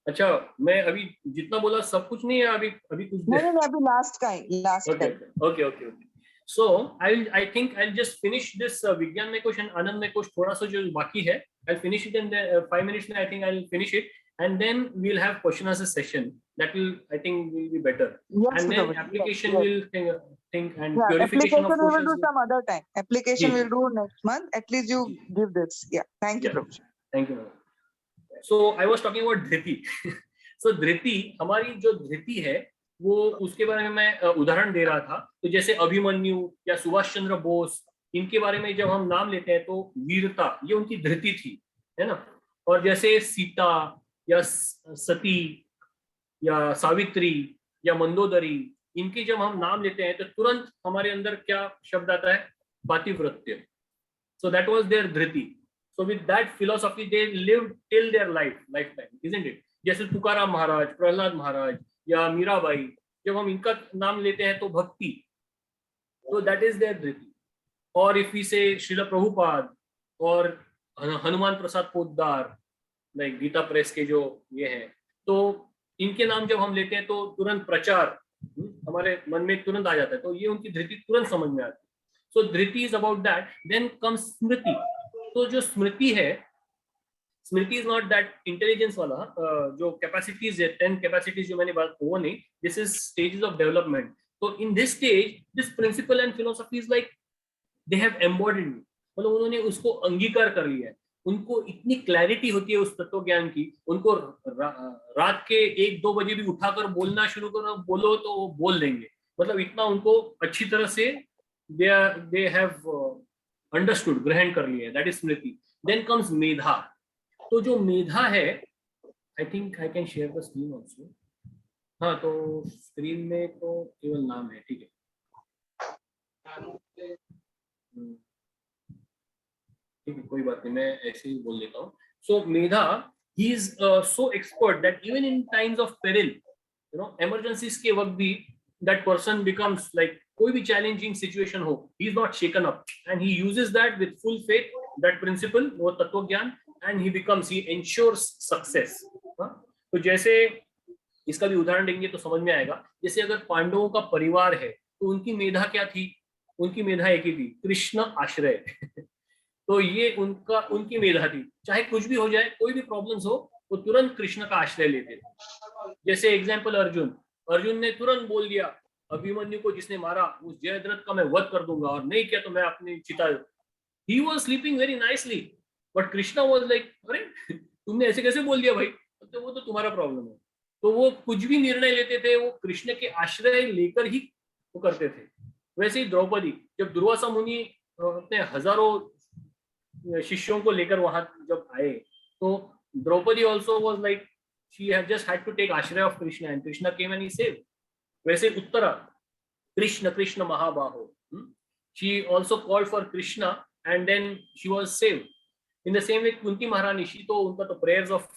अच्छा, मैं अभी जितना बोला सब कुछ नहीं है, अभी कुछ नहीं, अभी last का है. Okay. So I think I'll just finish this Vigyan में कोश and Anand में कोश थोड़ा सा जो बाकी है, I'll finish it in the 5 minutes में. I think I'll finish it, and then we'll have question answer session. That will, I think, will be better. Yes, and then Prabhu. application Yes. will think and Yeah, purification application of we will questions. do some other time. Application Yes. we'll do next month. At least you give this. Yeah. Thank you, Yeah. Prabhu. Thank you, ma'am. So I was talking about Dhriti. So धृति, हमारी जो धृति है, वो उसके बारे में मैं उदाहरण दे रहा था. तो जैसे अभिमन्यु या सुभाष चंद्र बोस, इनके बारे में जब हम नाम लेते हैं तो वीरता, ये उनकी धृति थी, है ना. और जैसे सीता या सती या सावित्री या मंदोदरी, इनके जब हम नाम लेते हैं तो तुरंत हमारे अंदर क्या शब्द आता है? पातिव्रत्य. So that was their Dhriti. So with that philosophy they lived till their lifetime, isn't it? जैसे तुकाराम महाराज, प्रहलाद महाराज या मीराबाई, जब हम इनका नाम लेते हैं तो भक्ति, तो that is their धृति. और if we say Srila Prabhupada और हनुमान प्रसाद पोद्दार, like गीता प्रेस के जो ये हैं, तो इनके नाम जब हम लेते हैं तो तुरंत प्रचार हमारे मन में तुरंत आ जाता है. तो ये उनकी धृति तुरंत समझ में आती है. So Dhriti is about that. Then comes स्मृति. तो जो स्मृति है, स्मृति इज नॉट दैट इंटेलिजेंस वाला जो कैपेसिटीज है, 10 कैपेसिटीज जो मैंने बात, वो नहीं. This is stages of development. तो in this stage this principle and philosophy is like they have embodied, मतलब उन्होंने उसको अंगीकार कर लिया है. उनको इतनी क्लैरिटी होती है उस तत्व ज्ञान की, उनको रात के 1-2 बजे भी उठाकर बोलना शुरू करो, बोलो तो वो बोल देंगे. मतलब इतना उनको अच्छी तरह से दे हैव अंडरस्टूड, ग्रहण कर लिया है. That is smriti. Then comes medha. तो जो मेधा है, I think I can share the screen also. हाँ, तो स्क्रीन में तो केवल नाम है, ठीक है. ठीक है, कोई बात नहीं, मैं ऐसे ही बोल देता हूँ. So medha, he is so expert that even in times of peril, you know, emergencies के वक्त भी that person becomes like, कोई भी challenging situation हो, he is not shaken up, and he uses that with full faith, that principle, वो तत्व ज्ञान, and he becomes, he ensures success. तो जैसे इसका भी उदाहरण देंगे तो समझ में आएगा. जैसे अगर पांडवों का परिवार है तो उनकी मेधा क्या थी? उनकी मेधा एक ही थी, कृष्ण आश्रय. तो ये उनकी मेधा थी. चाहे कुछ भी हो जाए, कोई भी प्रॉब्लम्स हो, वो तुरंत कृष्ण का आश्रय लेते थे. जैसे एग्जाम्पल अर्जुन ने तुरंत बोल दिया, अभिमन्यु को जिसने मारा उस जयद्रथ का मैं वध कर दूंगा, और नहीं किया तो मैं अपनी चिता. He was sleeping very nicely, but Krishna was like, अरे तुमने ऐसे कैसे बोल दिया भाई, तो वो तो तुम्हारा प्रॉब्लम है। तो वो कुछ भी निर्णय लेते थे वो कृष्ण के आश्रय लेकर ही वो करते थे। वैसे ही द्रौपदी, जब दुर्वासा मुनि अपने हजारों शिष्यों को लेकर वहां जब आए, तो Draupadi also was like she had just had to take ashray of Krishna and Krishna came and he saved. वैसे उत्तरा, कृष्ण कृष्ण महाबाहो, she also called for Krishna and then she was saved. In the same way, Kunti Maharani, she to unka to prayers of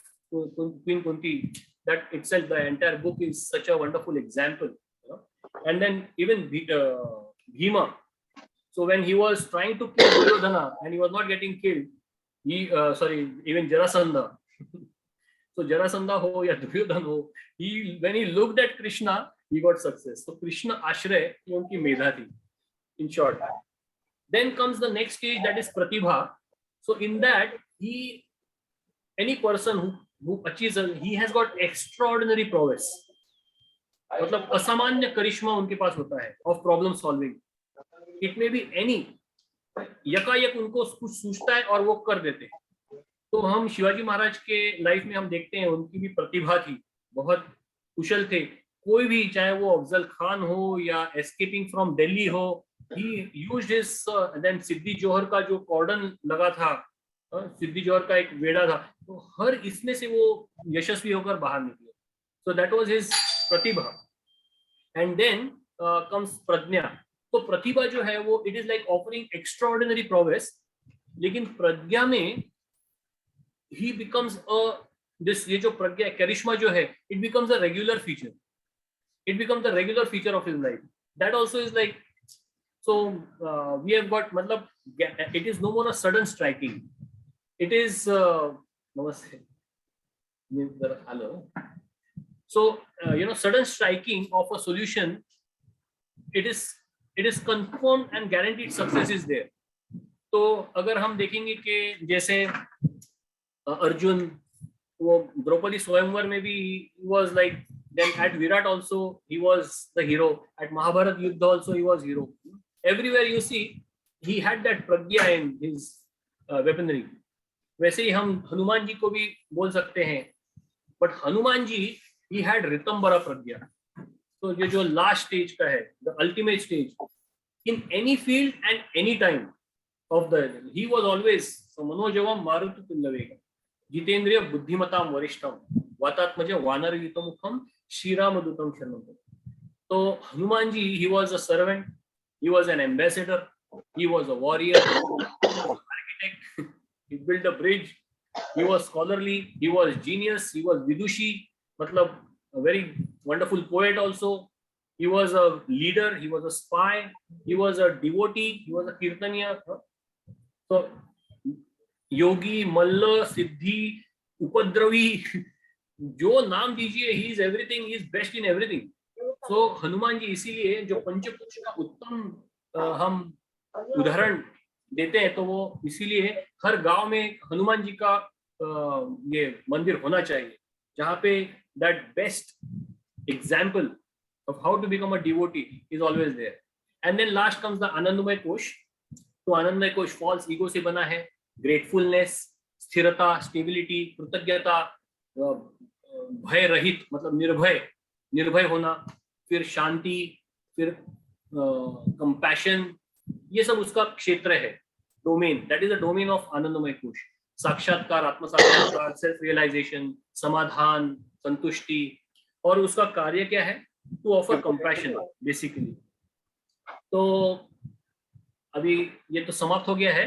Queen Kunti, that itself, the entire book is such a wonderful example. You know? And then even Bhima, so when he was trying to kill Duryodhana and he was not getting killed, he even Jarasandha. So Jarasandha ho ya Duryodhana ho, when he looked at Krishna, he got success. So Krishna ashray ye unki medha thi, in short. Then comes the next stage, that is Pratibha. So in that, any person who achieves, he has got extraordinary prowess. मतलब असामान्य करिश्मा उनके पास होता है of problem solving. It may be any, यकायक उनको कुछ सूझता है और वो कर देते हैं. तो हम शिवाजी महाराज के लाइफ में हम देखते हैं उनकी भी प्रतिभा थी, बहुत कुशल थे. कोई भी, चाहे वो अफजल खान हो या एस्केपिंग फ्रॉम दिल्ली हो, he used his then सिद्धि जौहर का जो कॉर्डन लगा था, सिद्धि जौहर का एक वेड़ा था, तो हर इसमें से वो यशस्वी होकर बाहर निकले. So that was his Pratibha. And then comes प्रज्ञा. तो प्रतिभा जो है वो it is like offering extraordinary prowess, लेकिन प्रज्ञा में he becomes ये जो प्रज्ञा करिश्मा जो है, it becomes a regular feature. It becomes a regular feature of his life. That also is like, so we have got, matlab, it is no more a sudden striking. It is namaste. Hello. So sudden striking of a solution, it is confirmed and guaranteed success is there. तो अगर हम देखेंगे कि जैसे अर्जुन, वो द्रौपदी स्वयंवर में भी he was like, then at Virat also he was the hero, at Mahabharat Yuddha also he was hero. Everywhere you see he had that pragya in his weaponry. वैसे ही हम हनुमान जी को भी बोल सकते हैं, but Hanuman ji he had ऋतंबरा प्रज्ञा. तो ये जो last stage का है, the ultimate stage, in any field and any time of the, he was always मनोजवम Maruti तुल्यवेगम जितेंद्रिय बुद्धिमताम वरिष्ठम वातात्मज वानरयुतमुखम श्रीरामदूतम शरणम. तो Hanuman ji, he was a servant, he was an ambassador, he was a warrior, architect, he built a bridge, he was scholarly, he was genius, he was vidushi, matlab a very wonderful poet also, he was a leader, he was a spy, he was a devotee, he was a kirtaniya. So योगी, मल्ल, सिद्धि, उपद्रवी, जो नाम दीजिए, he is everything, he is best in everything. So Hanuman ji इसीलिए जो पंचपुरुष का उत्तम हम उदाहरण देते हैं, तो वो इसीलिए हर गांव में हनुमान जी का ये मंदिर होना चाहिए, जहाँ पे that best example of how to become a devotee is always there. And then last comes the आनंदमय कोश. तो आनंदमय कोश false ego से बना है. ग्रेटफुलनेस, स्थिरता, स्टेबिलिटी, कृतज्ञता, भय रहित मतलब निर्भय होना, फिर शांति, फिर कंपैशन, ये सब उसका क्षेत्र है, domain. That is a domain of आनंदमय कोश. साक्षात्कार, आत्म साक्षात्कार, सेल्फ रियलाइजेशन, समाधान, संतुष्टि, और उसका कार्य क्या है? To offer compassion basically. तो अभी ये तो समाप्त हो गया है,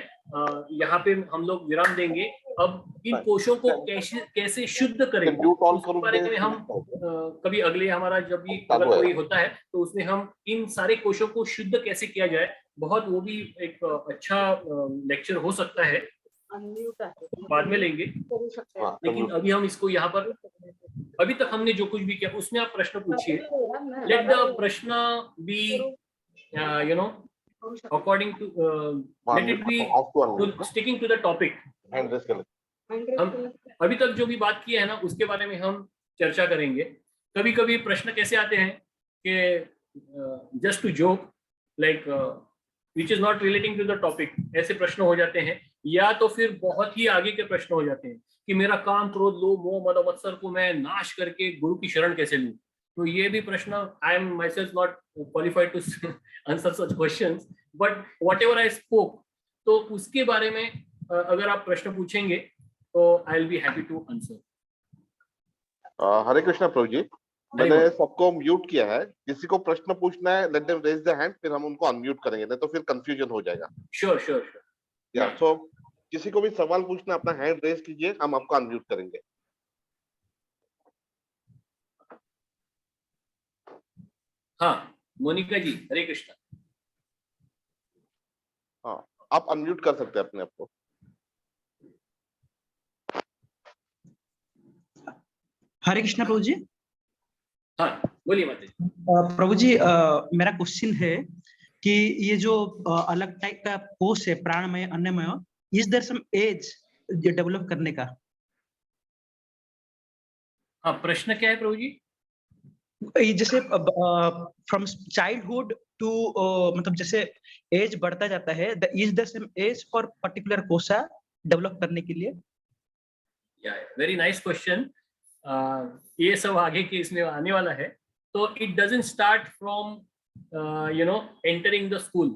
यहाँ पे हम लोग विराम देंगे. अब इन कोशों को कैसे शुद्ध करें, उसके बारे में हम कभी अगले हमारा जब भी अगर कोई होता है तो उसमें हम इन सारे कोशों को शुद्ध कैसे किया जाए, बहुत वो भी एक अच्छा लेक्चर हो सकता है, बाद में लेंगे. लेकिन अभी हम इसको यहाँ पर, अभी तक हमने जो कुछ भी किया उसमें आप प्रश्न पूछिए. लेट द प्रश्न B according to let it be sticking to the topic. हम अभी तक जो भी बात की है ना, उसके बारे में हम चर्चा करेंगे. कभी कभी प्रश्न कैसे आते हैं कि just to joke, like which is not relating to the topic, ऐसे प्रश्न हो जाते हैं, या तो फिर बहुत ही आगे के प्रश्न हो जाते हैं कि मेरा काम, क्रोध, लोभ, मोह, मद और मत्सर को मैं नाश करके गुरु की शरण कैसे लूं। तो ये भी प्रश्न, I am myself not qualified to answer such questions, but whatever I spoke, तो उसके बारे में अगर आप प्रश्न पूछेंगे तो I will be happy to answer. Hare Krishna Prabhu ji, मैंने सबको म्यूट किया है, किसी को प्रश्न पूछना है let them raise the hand, फिर हम उनको अनम्यूट करेंगे, नहीं तो फिर कंफ्यूजन हो जाएगा। Sure sure sure. या सो किसी को भी सवाल पूछना, अपना हैंड रेज कीजिए, हम आपको अनम्यूट करेंगे। हाँ मोनिका जी, हरे कृष्णा। हाँ, आप अनम्यूट कर सकते हैं अपने आप को। हरे कृष्णा प्रभु जी। हाँ बोलिए माता जी। प्रभु जी, मेरा क्वेश्चन है कि ये जो अलग टाइप का कोर्स है प्राणमय अन्नमय, is there some age develop करने का? हाँ, प्रश्न क्या है प्रभु जी? जैसे फ्रॉम चाइल्डहुड टू मतलब जैसे एज बढ़ता जाता है, is there some age for particular course develop करने के लिए? Very nice question. ये सब आगे के इसमें आने वाला है। तो it doesn't start from entering the school.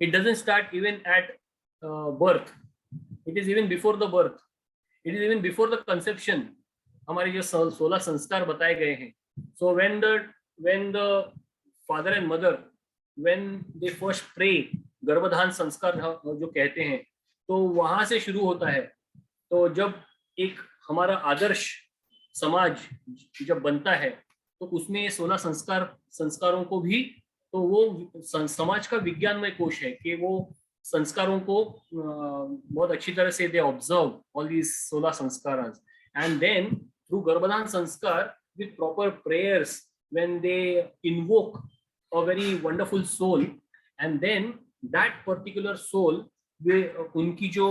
It doesn't start even at birth. It is even before the birth. It is even before the conception. हमारे जो 16 संस्कार बताए गए हैं. So when the father and mother, when they first pray, गर्भधान संस्कार जो कहते हैं, तो वहां से शुरू होता है। तो जब एक हमारा आदर्श समाज जब बनता है, तो उसमें 16 संस्कारों को भी, तो वो समाज का विज्ञानमय कोश है कि वो संस्कारों को बहुत अच्छी तरह से दे ऑब्जर्व ऑल दीज 16 संस्कार, एंड देन थ्रू गर्भधान संस्कार with proper prayers, when they invoke a very wonderful soul, and then that particular soul, उनकी जो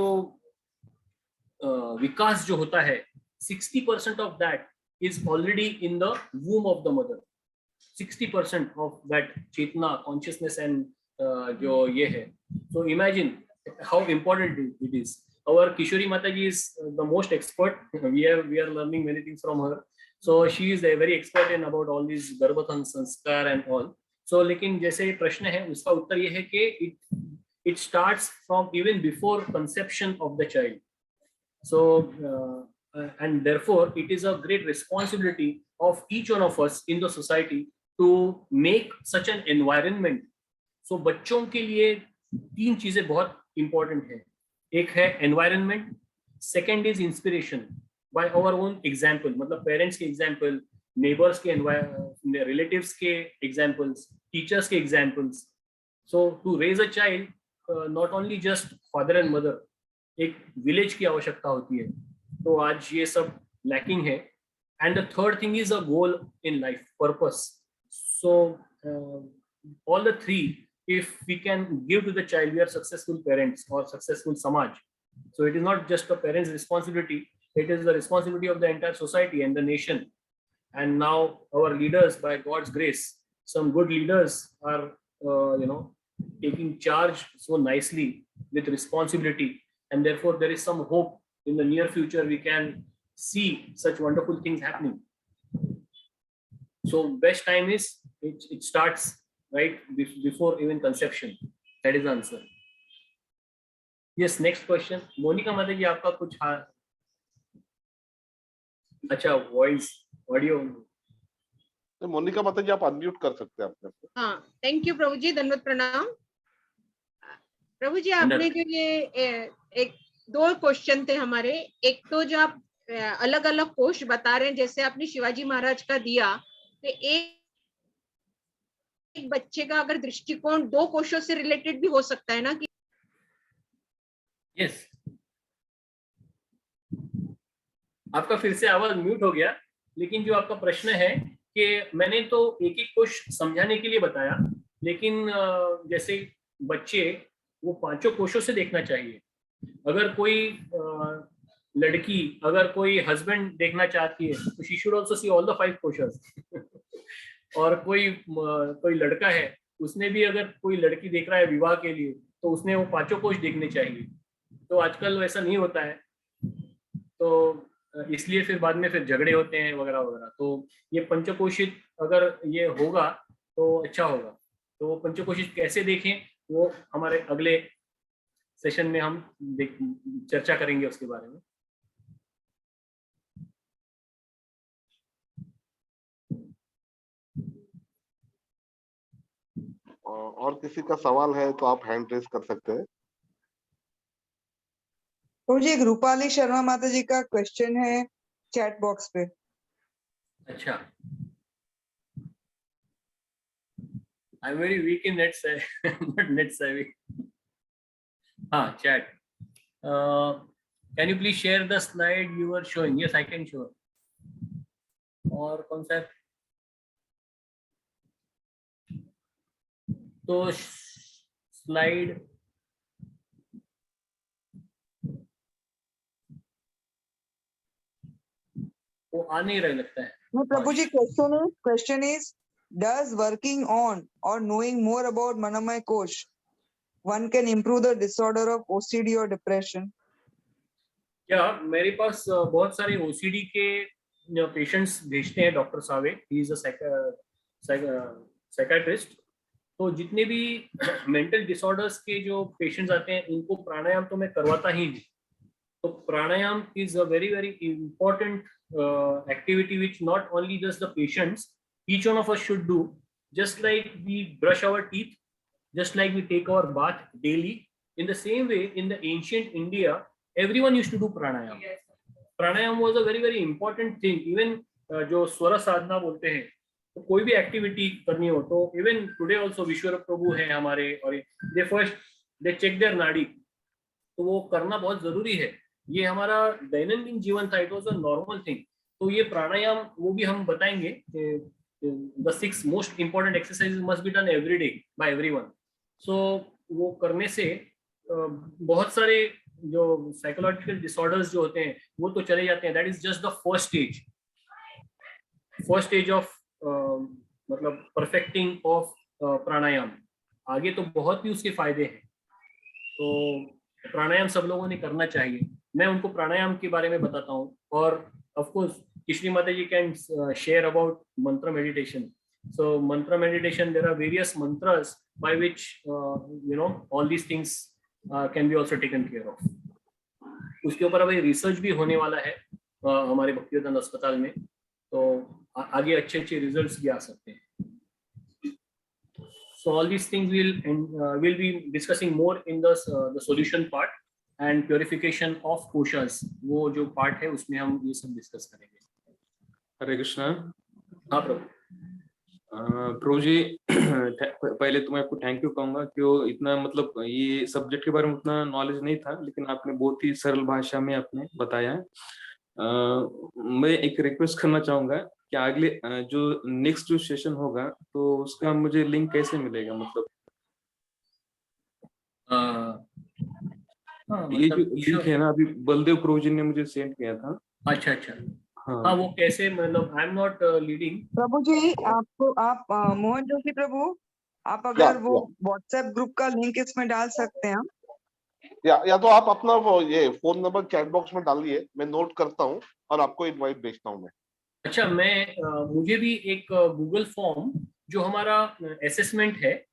विकास जो होता है, 60% of that is already in the womb of the mother. 60% of that chetna, consciousness and जो ये है. So imagine how important it is. Our Kishori Mataji is the most expert. We are learning many things from her. So she is a very expert in about all these गर्भधान संस्कार and all. So लेकिन जैसे प्रश्न है, उसका उत्तर ये है कि it starts from even before conception of the child. So and therefore it is a great responsibility of each one of us in the society to make such an environment. So बच्चों के लिए 3 चीजें बहुत important है. एक है environment, second is inspiration by our own example, मतलब parents के example, neighbors के relatives के examples, teachers के examples. So to raise a child, not only just father and mother, एक village की आवश्यकता होती है. तो आज ये सब lacking है. And the third thing is a goal in life, purpose. So all the 3, if we can give to the child, we are successful parents or successful samaj. So it is not just a parent's responsibility, it is the responsibility of the entire society and the nation. And now our leaders, by God's grace, some good leaders are taking charge so nicely with responsibility, and therefore there is some hope in the near future we can see such wonderful things happening. So best time is it starts right before even conception. That is the answer. Yes, next question. Monica Mata ji, आपका कुछ अच्छा voice audio? तो मोनिका माता जी आप unmute कर सकते हैं अपने को। हाँ, थैंक यू प्रभु जी, धन्यवाद प्रणाम। प्रभु जी, आपने जो ये एक 2 क्वेश्चन थे हमारे, एक तो जो आप अलग अलग कोश बता रहे हैं, जैसे आपने शिवाजी महाराज का दिया, तो एक बच्चे का अगर दृष्टिकोण 2 कोशों से रिलेटेड भी हो सकता है ना कि? यस, आपका फिर से आवाज म्यूट हो गया, लेकिन जो आपका प्रश्न है कि मैंने तो एक एक कोश समझाने के लिए बताया, लेकिन जैसे बच्चे वो 5 कोशों से देखना चाहिए. अगर कोई लड़की, अगर कोई हस्बैंड देखना चाहती है, तो she should also see all the 5 कोशस. और कोई लड़का है उसने भी अगर कोई लड़की देख रहा है विवाह के लिए तो उसने वो 5 कोश देखने चाहिए। तो आजकल वैसा नहीं होता है, तो इसलिए फिर बाद में फिर झगड़े होते हैं वगैरह वगैरह। तो ये पंचकोशित अगर ये होगा तो अच्छा होगा। तो पंचकोशित कैसे देखें वो हमारे अगले सेशन में हम चर्चा करेंगे उसके बारे में। और किसी का सवाल है तो आप हैंड रेज कर सकते हैं। तो जी एक रूपाली शर्मा माता जी का क्वेश्चन है चैट बॉक्स पे। अच्छा, I am very weak in net but net savvy. हाँ, chat. Can you please share the slide you are showing? Yes, I can show. और कौन सा? तो स्लाइड वो आ नहीं रहा लगता है। No, Prabhu ji, question is, does working on or knowing more about Manomaya Kosh, one can improve the disorder of OCD or depression? क्या मेरे पास बहुत सारे OCD के पेशेंट्स भेजते हैं doctor Save, he is a psychiatrist. तो जितने भी मेंटल डिसऑर्डर्स के जो पेशेंट्स आते हैं उनको प्राणायाम तो मैं करवाता ही हूँ। तो pranayama is a very very important activity which not only does the patients, each one of us should do, just like we brush our teeth, just like we take our bath daily. In the same way, in the ancient India, everyone used to do pranayam. Pranayam was a very very important thing. Even जो स्वर साधना बोलते हैं, तो कोई भी activity करनी हो तो इवन टुडे ऑल्सो विश्वर प्रभु है हमारे, और दे चेक देयर नाड़ी, तो वो करना बहुत जरूरी है। ये हमारा दैनंदिन जीवन था, it was a normal thing. तो ये प्राणायाम वो भी हम बताएंगे, the 6 most important exercises must be done every day by everyone. So वो करने से बहुत सारे जो साइकोलॉजिकल डिसऑर्डर्स जो होते हैं वो तो चले जाते हैं। That is just the first stage of मतलब परफेक्टिंग ऑफ प्राणायाम। आगे तो बहुत ही उसके फायदे हैं। तो प्राणायाम सब लोगों ने करना चाहिए। मैं उनको प्राणायाम के बारे में बताता हूँ। और of course Kishori Mata ji can share about mantra meditation. So mantra meditation, there are various mantras by which all these things can be also taken care of. उसके ऊपर अभी रिसर्च भी होने वाला है हमारे भक्तिवेदांत अस्पताल में, तो आगे अच्छे अच्छे रिजल्ट्स भी आ सकते हैं। So all these things we'll be discussing more in the solution part and purification of koshas, वो जो पार्ट है उसमें हम ये सब डिस्कस करेंगे। हरे कृष्णा। हाँ प्रभु। प्रभु जी, पहले तो मैं आपको थैंक यू कहूंगा कि वो इतना मतलब ये सब्जेक्ट के बारे में उतना नॉलेज नहीं था, लेकिन आपने बहुत ही सरल भाषा में आपने बताया है। मैं एक रिक्वेस्ट करना चाहूंगा कि अगले जो नेक्स्ट जो सेशन होगा तो उसका मुझे लिंक कैसे मिलेगा? मतलब ये जो लिंक है ना, अभी बलदेव प्रभु जी ने मुझे सेंड किया था। अच्छा अच्छा, हाँ वो कैसे, मतलब आई एम नॉट लीडिंग। प्रभु जी आपको आप मोहन जोशी प्रभु, आप अगर वो व्हाट्सएप ग्रुप का लिंक इसमें डाल सकते हैं। या तो आप अपना वो ये फोन नंबर चैट बॉक्स में डालिए, मैं नोट करता हूँ और आपको इनवाइट भेजता हूँ मैं। अच्छा, मैं मुझे भी एक गूगल फॉर्म जो हमारा असेसमेंट है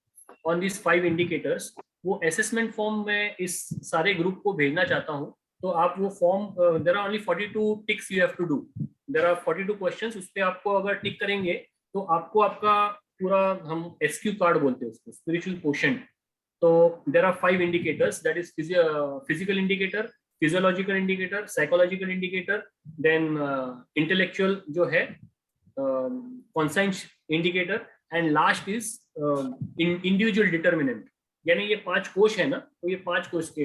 ऑन दिस 5 इंडिकेटर्स, वो असेसमेंट फॉर्म में इस सारे ग्रुप को भेजना चाहता हूँ। तो आप वो form, there are only 42 ticks you have to do, there are 42 questions. उस पे आपको अगर टिक करेंगे तो आपको आपका पूरा, हम एसक्यू कार्ड बोलते हैं उसको, स्पिरिचुअल क्वोशंट। तो there are 5 indicators, that is physical indicator, physiological indicator, psychological indicator, then intellectual जो है conscience indicator, and last is individual determinant. यानी ये 5 कोश है ना, तो ये 5 कोश के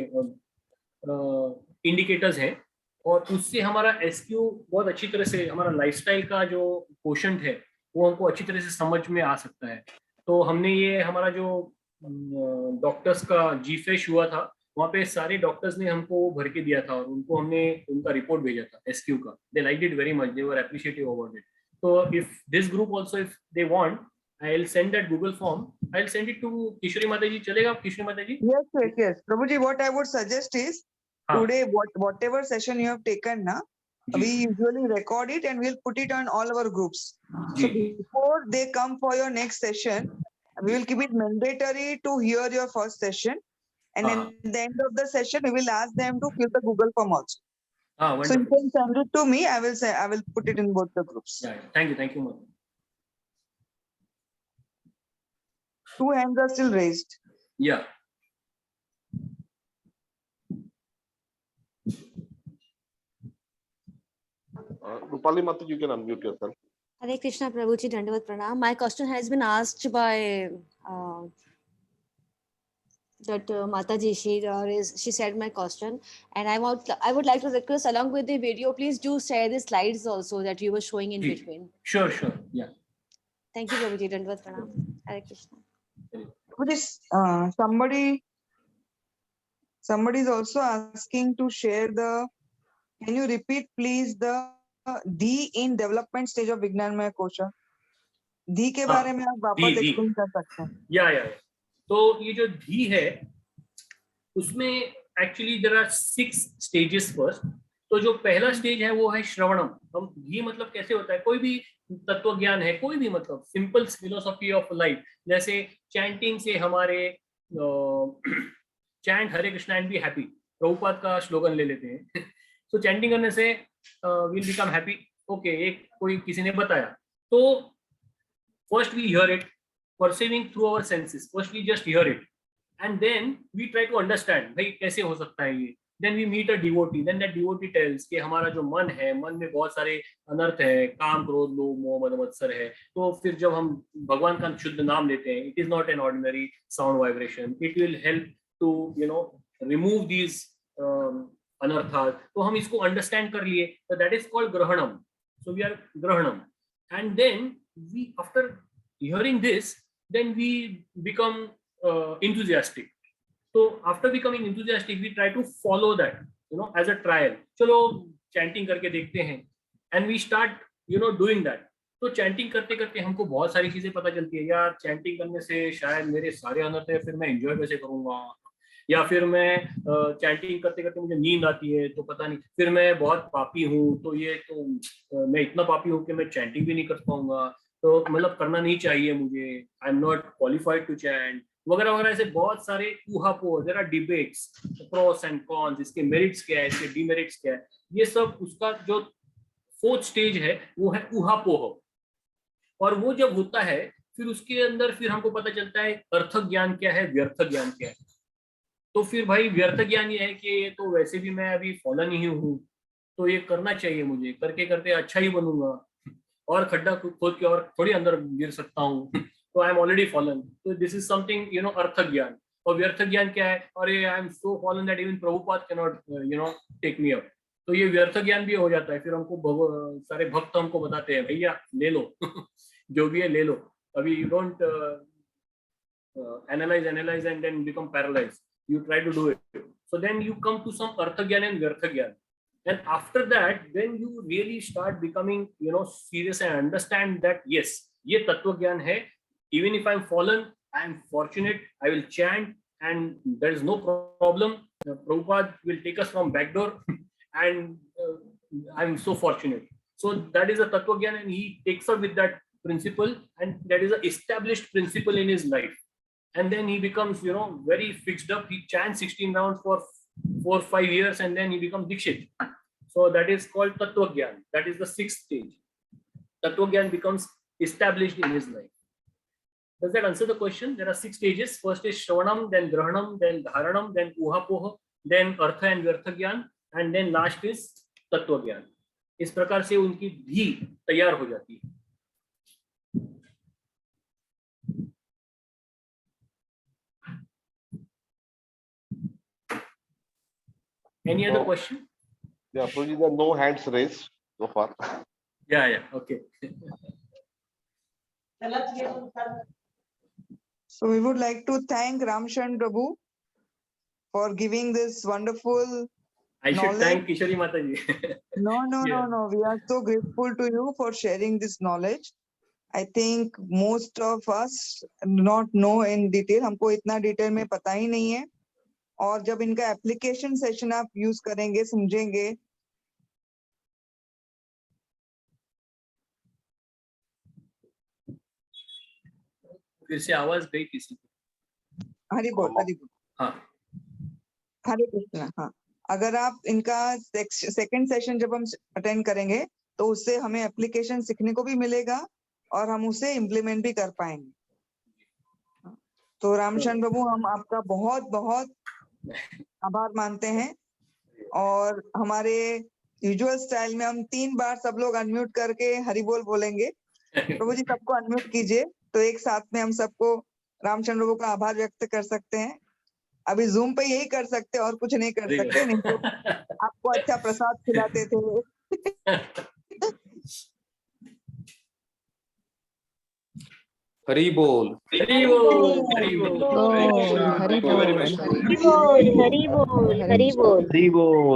इंडिकेटर्स हैं, और उससे हमारा एसक्यू बहुत अच्छी तरह से, हमारा लाइफस्टाइल का जो क्वोशंट है वो हमको अच्छी तरह से समझ में आ सकता है। तो हमने ये हमारा जो डॉक्टर्स का जीफेश हुआ था, वहाँ पे सारे डॉक्टर्स ने हमको वो भर के दिया था और उनको हमने उनका रिपोर्ट भेजा था एसक्यू का। They liked it very much, they were appreciative about it. तो if this group also, if they want, I'll send that Google form. I'll send it to Kishori Mataji. Chalega, Kishori Mataji? Yes. Prabhuji, what I would suggest is today, whatever session you have taken, na, we usually record it and we'll put it on all our groups. So before they come for your next session, we will keep it mandatory to hear your first session. And at the end of the session, we will ask them to fill the Google form also. So you can send it to me. I will put it in both the groups. Yeah. Thank you, Mother. 2 hands are still raised. Yeah. Rupali Mata, you can unmute yourself. Hare Krishna, Prabhuji, Dandavat Pranam. My question has been asked by Mataji. She said my question, and I would like to request, along with the video, please do share the slides also that you were showing in between. Sure. Yeah. Thank you, Prabhuji, Dandavat Pranam. Hare Krishna. Somebody is also asking to share the. Can you repeat, please, the D in development stage of Vignanmaya Kosha? D के बारे में आप वापस explain कर सकते हैं? या तो ये जो धी है उसमें actually there are 6 stages first. तो जो पहला स्टेज है वो है श्रवणम. हम धी मतलब कैसे होता है, कोई भी तत्व ज्ञान है, कोई भी मतलब सिंपल फिलोसॉफी ऑफ लाइफ, जैसे चैंटिंग से हमारे chant Hare Krishna and be happy, Prabhupada का स्लोगन ले लेते हैं. तो चैंटिंग करने से विल बिकम हैप्पी. ओके, एक कोई किसी ने बताया. तो first we hear it, perceiving through our senses. First we just hear it and then we try to understand भाई कैसे हो सकता है ये. Then we meet a devotee. Then that devotee tells कि हमारा जो मन है, मन में बहुत सारे अनर्थ है, काम क्रोध लोभ मोह मद मत्सर है. तो फिर जब हम भगवान का शुद्ध नाम लेते हैं, it is not an ordinary sound vibration. It will help to remove these अनर्थात. तो हम इसको अंडरस्टैंड कर लिए, तो that is called grahanam. So we are grahanam. And then we after hearing this, then we become enthusiastic. So after becoming enthusiastic, we try to follow that, as a trial. चलो chanting करके देखते हैं, and we start, doing that. तो chanting करते करते हमको बहुत सारी चीजें पता चलती है. यार chanting करने से शायद मेरे सारे अनर्थ है, फिर मैं enjoy कैसे करूंगा, या फिर मैं चैंटिंग करते करते मुझे नींद आती है तो पता नहीं, फिर मैं बहुत पापी हूँ, तो ये तो मैं इतना पापी हूँ कि मैं चैंटिंग भी नहीं कर पाऊंगा, तो मतलब करना नहीं चाहिए मुझे, I am not qualified to chant, वगैरह वगैरह. ऐसे बहुत सारे ऊहापोह, there are debates, pros and cons, इसके मेरिट्स क्या है, इसके डीमेरिट्स क्या है. ये सब उसका जो 4th स्टेज है वो है ऊहापोह. और वो जब होता है फिर उसके अंदर फिर हमको पता चलता है अर्थ ज्ञान क्या है, व्यर्थ ज्ञान क्या है. तो फिर भाई व्यर्थ ज्ञान ये है कि ये तो वैसे भी मैं अभी फॉलन ही हूँ, तो ये करना चाहिए मुझे, करके करते अच्छा ही बनूंगा, और खड्डा खोद के और थोड़ी अंदर गिर सकता हूँ, तो आई एम ऑलरेडी फॉलन. तो दिस इज समथिंग अर्थ ज्ञान. और व्यर्थ ज्ञान क्या है, अरे I am so fallen that even Prabhupada can not take me up. तो ये व्यर्थ ज्ञान भी हो जाता है. फिर हमको सारे भक्त हमको बताते हैं भैया ले लो जो भी है ले लो, अभी you don't analyze and then become paralyzed. You try to do it. So then you come to some artha gyan and vyartha gyan. And after that, then you really start becoming, serious and understand that yes, ye tattva gyan hai. Even if I'm fallen, I'm fortunate. I will chant, and there is no problem. Prabhupada will take us from back door, and I'm so fortunate. So that is a tattva gyan, and he takes up with that principle, and that is an established principle in his life. And then he becomes, very fixed up. He chants 16 rounds for 4-5 years, and then he becomes Dikshit. So that is called Tattva Gyan. That is the 6th stage. Tattva Gyan becomes established in his life. Does that answer the question? There are 6 stages. First is Shravanam, then Grahanam, then Dharanam, then Uhapoha, then Artha and Vyartha Gyan, and then last is Tattva Gyan. इस प्रकार से उनकी धी तैयार हो जाती है. Any other question? Yeah, Prabhuji, there are no hands raised so far. Yeah, okay. So we would like to thank Ramsharan Prabhu for giving this wonderful I should knowledge. thank Kishori Mataji. No. We are so grateful to you for sharing this knowledge. I think most of us not know in detail, हमको इतना detail में पता ही नहीं है। और जब इनका application session आप यूज करेंगे, समझेंगे, फिर से आवाज गई किसी की। हरि बोल, हरि बोल। हाँ, हरे कृष्णा। हाँ, अगर आप इनका सेकंड सेशन जब हम अटेंड करेंगे तो उससे हमें एप्लीकेशन सीखने को भी मिलेगा और हम उसे इम्प्लीमेंट भी कर पाएंगे। तो रामचंद्र प्रभु, हम आपका बहुत बहुत आभार मानते हैं। और हमारे यूजुअल स्टाइल में हम 3 बार सब लोग अनम्यूट करके हरि बोल बोलेंगे। प्रभु जी सबको अनम्यूट कीजिए, तो एक साथ में हम सबको रामचंद्र प्रभु का आभार व्यक्त कर सकते हैं। अभी जूम पे यही कर सकते, और कुछ नहीं कर सकते, नहीं तो आपको अच्छा प्रसाद खिलाते थे। हरी बोल। हरि बोल, हरि बोल, हरि बोल, हरि बोल, हरि बोल, हरि बोल, हरि बोल।